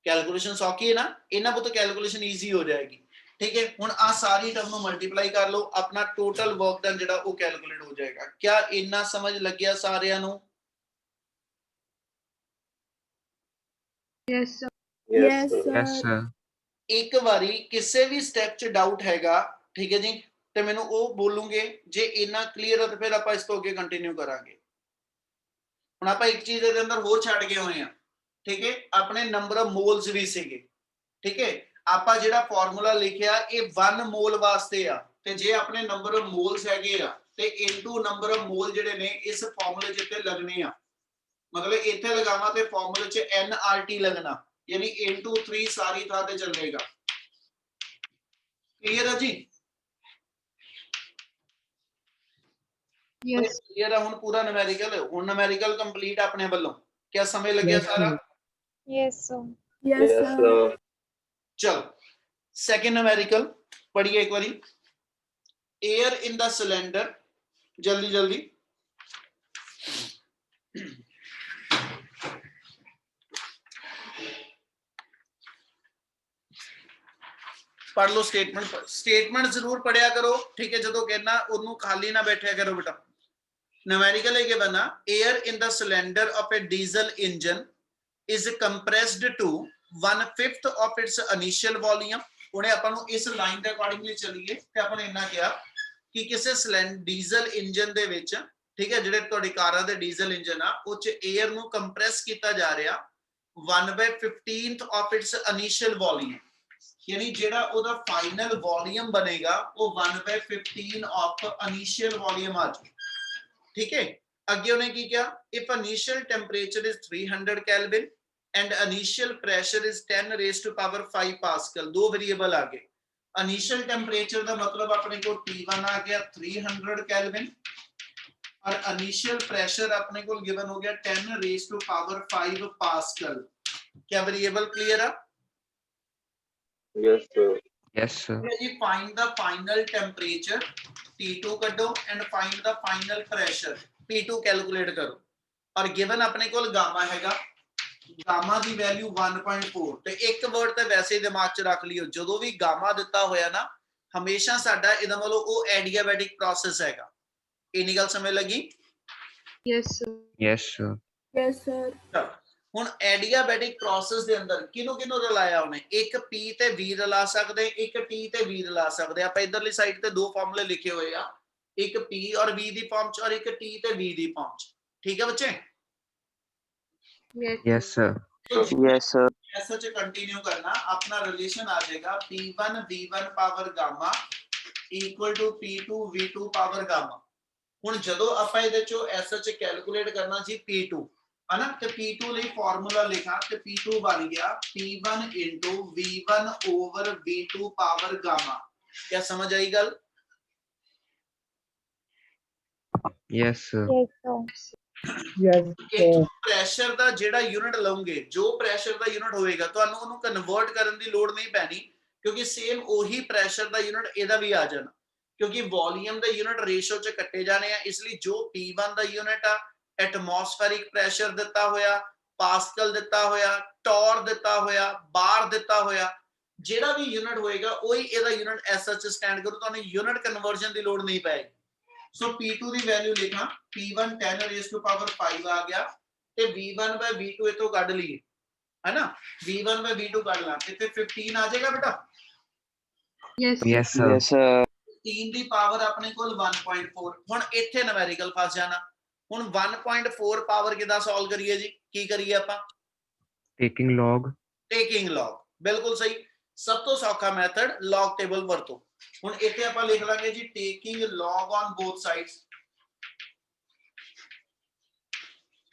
कैलकुलेशन सौखी है ना इन्ना पुत कैलकुलेशन इजी हो जाएगी ठीक है हुन आ सारी टर्म नु मल्टीप्लाई कर लो अपना टोटल वर्क डन जेड़ा वो कैलकुलेट हो जाएगा क्या इन्ना समझ लग गया सारियां नु yes sir Yes, sir. yes sir एक बारी किसी भी स्टेप च डाउट हैगा ठीक है जी ते मेनू वो बोलूंगे जे इन्ना क्लियर है तो फिर आप इस तो आगे कंटिन्यू करांगे हुन आप एक चीज दे अंदर होर छड़ गए होए हैं ठीक है अपने नंबर ऑफ मोल्स भी सीगे ठीक है आपा जेड़ा फार्मूला लिखिया ये 1 मोल वास्ते आ ते जे अपने नंबर ऑफ मोल्स हैगे आ ते इनटू नंबर ऑफ मोल जेड़े ने इस फार्मूले जिते लगने आ मतलब इथे लगावा ते फार्मूले च nrt लगना यानी इनटू 3 सारी थां ते चलेगा क्लियर है जी yes क्लियर है हुन पूरा न्यूमेरिकल कंप्लीट अपने वालों क्या समय लग गया Yes, सारा sir. Yes, sir. Yes, sir. चलो सेकंड न्यूमेरिकल पढ़िए एक बारी एयर इन द सिलेंडर जल्दी जल्दी पढ़ लो स्टेटमेंट जरूर पढ़िया करो ठीक है जो कहना उन्होंने खाली ना बैठा करो बेटा न्यूमेरिकल है given air in the cylinder of A diesel engine is compressed to 1/5 of its initial volume ਉਹਨੇ ਆਪਾਂ ਨੂੰ ਇਸ ਲਾਈਨ ਦੇ ਅਕੋਰਡਿੰਗਲੀ ਚੱਲੀਏ ਤੇ ਆਪਾਂ ਨੇ ਇੰਨਾ ਕਿਹਾ ਕਿ ਕਿਸੇ ਡੀਜ਼ਲ ਇੰਜਨ ਦੇ ਵਿੱਚ ਠੀਕ ਹੈ ਜਿਹੜੇ ਤੁਹਾਡੀ ਕਾਰਾਂ ਦੇ ਡੀਜ਼ਲ ਇੰਜਨ ਆ ਉਹ ਚ 에ਅਰ ਨੂੰ ਕੰਪਰੈਸ ਕੀਤਾ ਜਾ ਰਿਹਾ 1/15 of its initial volume ਯਾਨੀ ਜਿਹੜਾ ਉਹਦਾ ਫਾਈਨਲ ਵੋਲਿਊਮ ਬਣੇਗਾ ਉਹ 1/15 of initial volume ਆ ਜਾਊ ਠੀਕ ਹੈ ਅੱਗੇ ਉਹਨੇ ਕੀ ਕਿਹਾ if initial temperature is 300 Kelvin and initial pressure is 10 raised to power 5 Pascal दो वेरिएबल आ गए initial temperature ਦਾ ਮਤਲਬ ਆਪਣੇ ਕੋਲ T1 ਆ ਗਿਆ 300 Kelvin और initial pressure अपने को given हो गया 10 raised to power 5 Pascal क्या वेरिएबल क्लियर है Yes, sir. yes sir जी find the final temperature T2 कड्डो and find the final pressure P2 calculate करो और गिवन अपने को गामा हैगा गामा ਦੀ ਵੈਲਿਊ 1.4 ਤੇ ਇੱਕ ਵਰਡ ਤੇ ਵੈਸੇ ਹੀ ਦਿਮਾਗ 'ਚ ਰੱਖ ਲਿਓ ਜਦੋਂ ਵੀ ਗਾਮਾ ਦਿੱਤਾ ਹੋਇਆ ਨਾ ਹਮੇਸ਼ਾ ਸਾਡਾ ਇਹਦਾ ਮਤਲਬ ਉਹ ਐਡੀਆਬੈਟਿਕ ਪ੍ਰੋਸੈਸ ਹੈਗਾ ਇੰਨੀ ਗੱਲ ਸਮਝ ਲੱਗੀ yes sir yes sir ਹੁਣ ਐਡੀਆਬੈਟਿਕ ਪ੍ਰੋਸੈਸ ਦੇ ਅੰਦਰ ਕਿਹਨੂੰ ਰਲਾਇਆ ਉਹਨੇ ਇੱਕ P ਤੇ V ਰਲਾ ਸਕਦੇ ਇੱਕ T ਤੇ V ਰਲਾ ਸਕਦੇ ਆਪਾਂ ਇਧਰਲੀ ਸਾਈਡ ਤੇ ਦੋ ਫਾਰਮੂਲੇ ਲਿਖੇ ਹੋਏ ਆ एक P और V ਦੀ ਫਾਰਮ ਚ ਔਰ ਇੱਕ T ਤੇ V ਦੀ ਫਾਰਮ ਚ ਠੀਕ ਹੈ ਬੱਚੇ yes sir yes sir ऐसा च कंटिन्यू करना अपना रिलेशन आ जाएगा P1 V1 power gamma equal to P2 V2 power gamma. ਹੁਣ ਜਦੋਂ ਆਪਾਂ ਇਹਦੇ ਚੋਂ ਐਸਐਚ ਕੈਲਕੂਲੇਟ ਕਰਨਾ ਸੀ P2 ਹਨਾ, ਤੇ P2 ਲਈ ਫਾਰਮੂਲਾ ਲਿਖਾਂ ਤੇ P2 ਬਣ ਗਿਆ P1 V1 over V2 power Gama. ਕਿਆ ਸਮਝ ਆਈ ਗੱਲ? Yes, sir. Yes, sir. yes ਇਹ sir, ਪ੍ਰੈਸ਼ਰ ਦਾ ਜਿਹੜਾ ਯੂਨਿਟ ਲਓਗੇ, ਜੋ ਪ੍ਰੈਸ਼ਰ ਦਾ ਯੂਨਿਟ ਹੋਏਗਾ, ਤੁਹਾਨੂੰ ਉਹਨੂੰ ਕਨਵਰਟ ਕਰਨ ਦੀ ਲੋੜ ਨਹੀਂ ਪੈਣੀ, ਕਿਉਂਕਿ ਸੇਮ ਉਹੀ ਪ੍ਰੈਸ਼ਰ ਦਾ ਯੂਨਿਟ ਇਹਦਾ ਵੀ ਆ ਜਾਣਾ, ਕਿਉਂਕਿ ਵੋਲੀਅਮ ਦੇ ਯੂਨਿਟ ਰੇਸ਼ੋ ਚ ਕੱਟੇ ਜਾਣੇ ਆ। ਇਸ ਲਈ ਜੋ P1 ਦਾ ਯੂਨਿਟ ਆ, ਐਟਮੋਸਫੈਰਿਕ ਪ੍ਰੈਸ਼ਰ ਦਿੱਤਾ ਹੋਇਆ, ਪਾਸਕਲ ਦਿੱਤਾ ਹੋਇਆ, ਟੌਰ ਦਿੱਤਾ ਹੋਇਆ, ਬਾਰ ਦਿੱਤਾ ਹੋਇਆ, ਜਿਹੜਾ ਵੀ ਯੂਨਿਟ ਹੋਏਗਾ ਉਹੀ ਇਹਦਾ ਯੂਨਿਟ ਐਸਐਚ ਸਟੈਂਡ ਕਰੂ, ਤੁਹਾਨੂੰ ਯੂਨਿਟ ਕਨਵਰਜਨ ਦੀ ਲੋੜ ਨਹੀਂ ਪਏਗੀ। ਸੋ P2 ਦੀ ਵੈਲਿਊ ਲਿਖਾਂ P1 10 raised to power 5 ਆ ਗਿਆ, ਤੇ V1 by V2 ਇਥੋਂ ਕੱਢ ਲਈਏ ਹੈਨਾ, V1 by V2 ਕੱਢ ਲਾਂ ਤੇ ਫਿਰ 15 ਆ ਜਾਏਗਾ ਬੇਟਾ। Yes. Yes, sir. Yes, sir. 3 ਦੀ ਪਾਵਰ ਆਪਣੇ ਕੋਲ 1.4। ਹੁਣ ਇੱਥੇ ਨੂਮੈਰੀਕਲ ਫਸ ਜਾਣਾ। ਹੁਣ 1.4 ਪਾਵਰ ਕਿਦਾਂ ਸੋਲਵ ਕਰੀਏ ਜੀ? ਕੀ ਕਰੀਏ ਆਪਾਂ? Taking log. ਟੇਕਿੰਗ ਲੌਗ, ਬਿਲਕੁਲ ਸਹੀ। ਸਭ ਤੋਂ ਸੌਖਾ ਮੈਥਡ ਲੌਗ ਟੇਬਲ ਵਰਤੋ। ਹੁਣ ਇੱਥੇ ਆਪਾਂ ਲਿਖ ਲਾਂਗੇ ਜੀ taking log on both sides,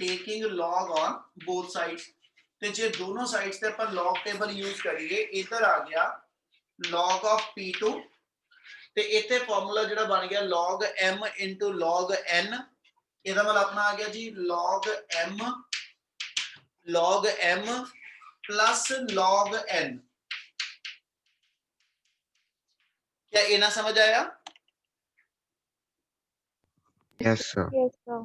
taking log on both sides. ਤੇ ਜੇ ਦੋਨੋਂ ਸਾਈਡਸ ਤੇ ਆਪਾਂ ਲੌਗ ਟੇਬਲ ਯੂਜ਼ ਕਰੀਏ, ਇੱਧਰ ਆ ਗਿਆ log of P2 ਤੇ ਇੱਥੇ ਫਾਰਮੂਲਾ ਜਿਹੜਾ ਬਣ ਗਿਆ log m into log n, ਇਹਦਾ ਮਤਲਬ ਆਪਣਾ ਆ ਗਿਆ ਜੀ log m plus log n। क्या ये ना समझ आया? Yes, sir. Yes, sir.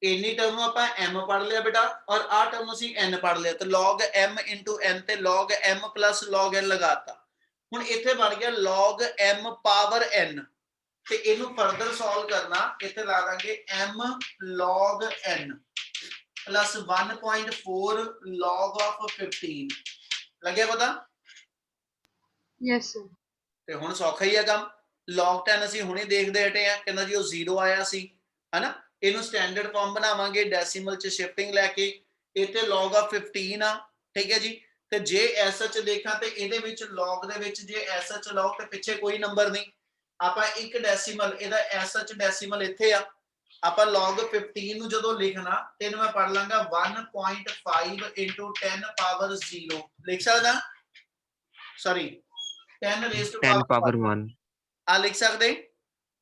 इन्नी टर्म ਨੂੰ ਆਪਾਂ m ਪੜ ਲਿਆ ਬੇਟਾ, ਔਰ ਆ ਟਰਮ ਨੂੰ ਅਸੀਂ n ਪੜ ਲਿਆ, ਤੇ log m into n ਤੇ log m plus log n ਲਗਾਤਾ। ਹੁਣ ਇੱਥੇ ਬਣ ਗਿਆ log m ਪਾਵਰ n, ਤੇ ਇਹਨੂੰ ਫਰਦਰ ਸੋਲਵ ਕਰਨਾ, ਇੱਥੇ ਲਾ ਦਾਂਗੇ m log n plus 1.4 log of 15। ਲੱਗਿਆ ਪਤਾ? Yes, sir. ਤੇ ਹੁਣ ਸੌਖਾ ਹੀ ਆ ਕੰਮ। log 10 ਅਸੀਂ ਹੁਣੇ ਦੇਖਦੇ ਹਟੇ ਆ, ਕਹਿੰਦਾ ਜੀ ਉਹ 0 ਆਇਆ ਸੀ ਹਨਾ। ਇਹਨੂੰ ਸਟੈਂਡਰਡ ਫਾਰਮ ਬਣਾਵਾਂਗੇ ਡੈਸੀਮਲ ਚ ਸ਼ਿਫਟਿੰਗ ਲੈ ਕੇ, ਇੱਥੇ log of 15 ਆ, ਠੀਕ ਹੈ ਜੀ। ਤੇ ਜੇ ਐਸਐਚ ਦੇਖਾਂ ਤੇ ਇਹਦੇ ਵਿੱਚ log ਦੇ ਵਿੱਚ ਜੇ ਐਸਐਚ ਲਓ ਤੇ ਪਿੱਛੇ ਕੋਈ ਨੰਬਰ ਨਹੀਂ, ਆਪਾਂ ਇੱਕ ਡੈਸੀਮਲ, ਇਹਦਾ ਐਸਐਚ ਡੈਸੀਮਲ ਇੱਥੇ ਆ। ਆਪਾਂ log 15 ਨੂੰ ਜਦੋਂ ਲਿਖਣਾ ਤੇ ਇਹਨੂੰ ਮੈਂ ਪੜ ਲਾਂਗਾ 1.5 into 10 ਪਾਵਰ 0 ਲਿਖ ਸਕਦਾ, ਸੌਰੀ 10 raised to 10 power 1. ਆ ਲਿਖ ਸਕਦੇ।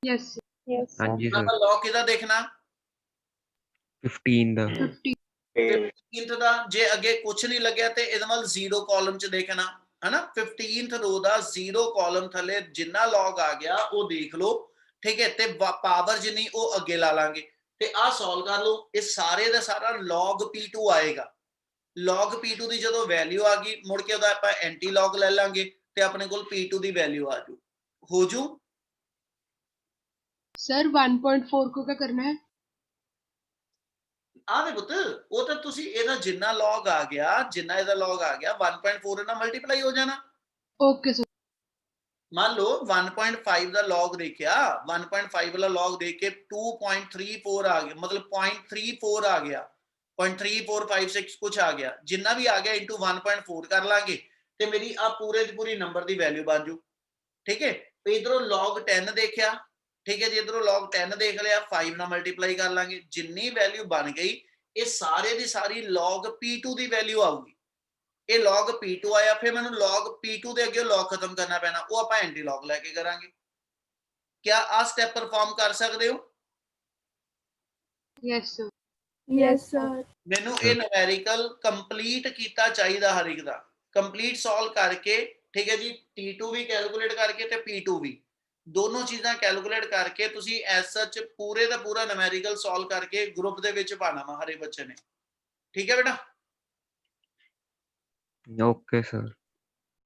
Yes, sir. Yes, sir. Hanji, sir. ਆਪਾਂ log ਕਿਹਦਾ ਦੇਖਣਾ? 15 the. 50. 15th ਦਾ ਜੇ ਅੱਗੇ ਕੁਝ ਨਹੀਂ ਲੱਗਿਆ ਤੇ ਇਹਦੇ ਨਾਲ 0 ਕਾਲਮ ਚ ਦੇਖਣਾ ਹਨਾ। 15th ਰੋ ਦਾ 0 ਕਾਲਮ ਥੱਲੇ ਜਿੰਨਾ log ਆ ਗਿਆ ਉਹ ਦੇਖ ਲਓ, ਠੀਕ ਹੈ, ਤੇ ਪਾਵਰ ਜਿੰਨੀ ਉਹ ਅੱਗੇ ਲਾ ਲਾਂਗੇ ਤੇ ਆਹ ਸੋਲਵ ਕਰ ਲਓ। ਇਹ ਸਾਰੇ ਦਾ ਸਾਰਾ log P2 ਆਏਗਾ। log P2 ਦੀ ਜਦੋਂ ਵੈਲਿਊ ਆ ਗਈ, ਮੁੜ ਕੇ ਉਹਦਾ ਆਪਾਂ ਐਂਟੀ log ਲੈ ਲਾਂਗੇ ਤੇ ਆਪਣੇ ਕੋਲ P2 ਦੀ ਵੈਲਿਊ ਆ ਜੂ, ਹੋ ਜੂ। Sir, 1.4 को क्या करना है? ਆ ਦੇ ਪੁੱਤ, ਉਹ ਤਾਂ ਤੁਸੀਂ ਇਹਦਾ ਜਿੰਨਾ log ਆ ਗਿਆ, ਜਿੰਨਾ ਇਹਦਾ log ਆ ਗਿਆ 1.4 ਨਾਲ ਮਲਟੀਪਲਾਈ ਹੋ ਜਾਣਾ। Okay, sir. ਮੰਨ ਲਓ 1.5 ਦਾ log ਦੇਖਿਆ, 1.5 ਵਾਲਾ log ਦੇਖ ਕੇ 2.34 ਆ ਗਿਆ, ਮਤਲਬ 0.34 ਆ ਗਿਆ, 0.3456 ਕੁਝ ਆ ਗਿਆ, ਜਿੰਨਾ ਵੀ ਆ ਗਿਆ ਇਨਟੂ 1.4 ਕਰ ਲਾਂਗੇ ਤੇ ਮੇਰੀ ਆ ਪੂਰੇ ਦੀ ਪੂਰੀ ਨੰਬਰ ਦੀ ਵੈਲਿਊ ਬਣ ਜੂ, ਠੀਕ ਹੈ। ਇਧਰੋਂ log 10 ਦੇਖਿਆ, ਠੀਕ ਹੈ ਜੀ, ਇਧਰੋਂ log 10 ਦੇਖ ਲਿਆ, 5 ਨਾਲ ਮਲਟੀਪਲਾਈ ਕਰ ਲਾਂਗੇ, ਜਿੰਨੀ ਵੈਲਿਊ ਬਣ ਗਈ ਇਹ ਸਾਰੇ ਦੀ ਸਾਰੀ log P2 ਦੀ ਵੈਲਿਊ ਆਊਗੀ। ਇਹ log P2 ਆਇਆ, ਫਿਰ ਮੈਨੂੰ log P2 ਦੇ ਅੱਗੇ log ਖਤਮ ਕਰਨਾ ਪੈਣਾ, ਉਹ ਆਪਾਂ ਐਂਟੀ log ਲੈ ਕੇ ਕਰਾਂਗੇ। ਕਿਆ ਆ ਸਟੈਪ ਪਰਫਾਰਮ ਕਰ ਸਕਦੇ ਹੋ? Yes, sir. Yes, sir. ਮੈਨੂੰ ਇਹ ਨੂਮੈਰੀਕਲ ਕੰਪਲੀਟ ਕੀਤਾ ਚਾਹੀਦਾ, ਹਰ ਇੱਕ ਦਾ ਕੰਪਲੀਟ ਸੋਲਵ ਕਰਕੇ, ਠੀਕ ਹੈ ਜੀ। T2 ਵੀ ਕੈਲਕੂਲੇਟ ਕਰਕੇ ਤੇ P2 ਵੀ, ਦੋਨੋਂ ਚੀਜ਼ਾਂ ਕੈਲਕੂਲੇਟ ਕਰਕੇ ਤੁਸੀਂ ਐਸ ਸੱਚ ਪੂਰੇ ਦਾ ਪੂਰਾ ਨੂਮੈਰੀਕਲ ਸੋਲਵ ਕਰਕੇ ਗਰੁੱਪ ਦੇ ਵਿੱਚ ਪਾਣਾ ਵਾ ਹਰੇ ਬੱਚੇ ਨੇ, ਠੀਕ ਹੈ ਬੇਟਾ। Okay, sir.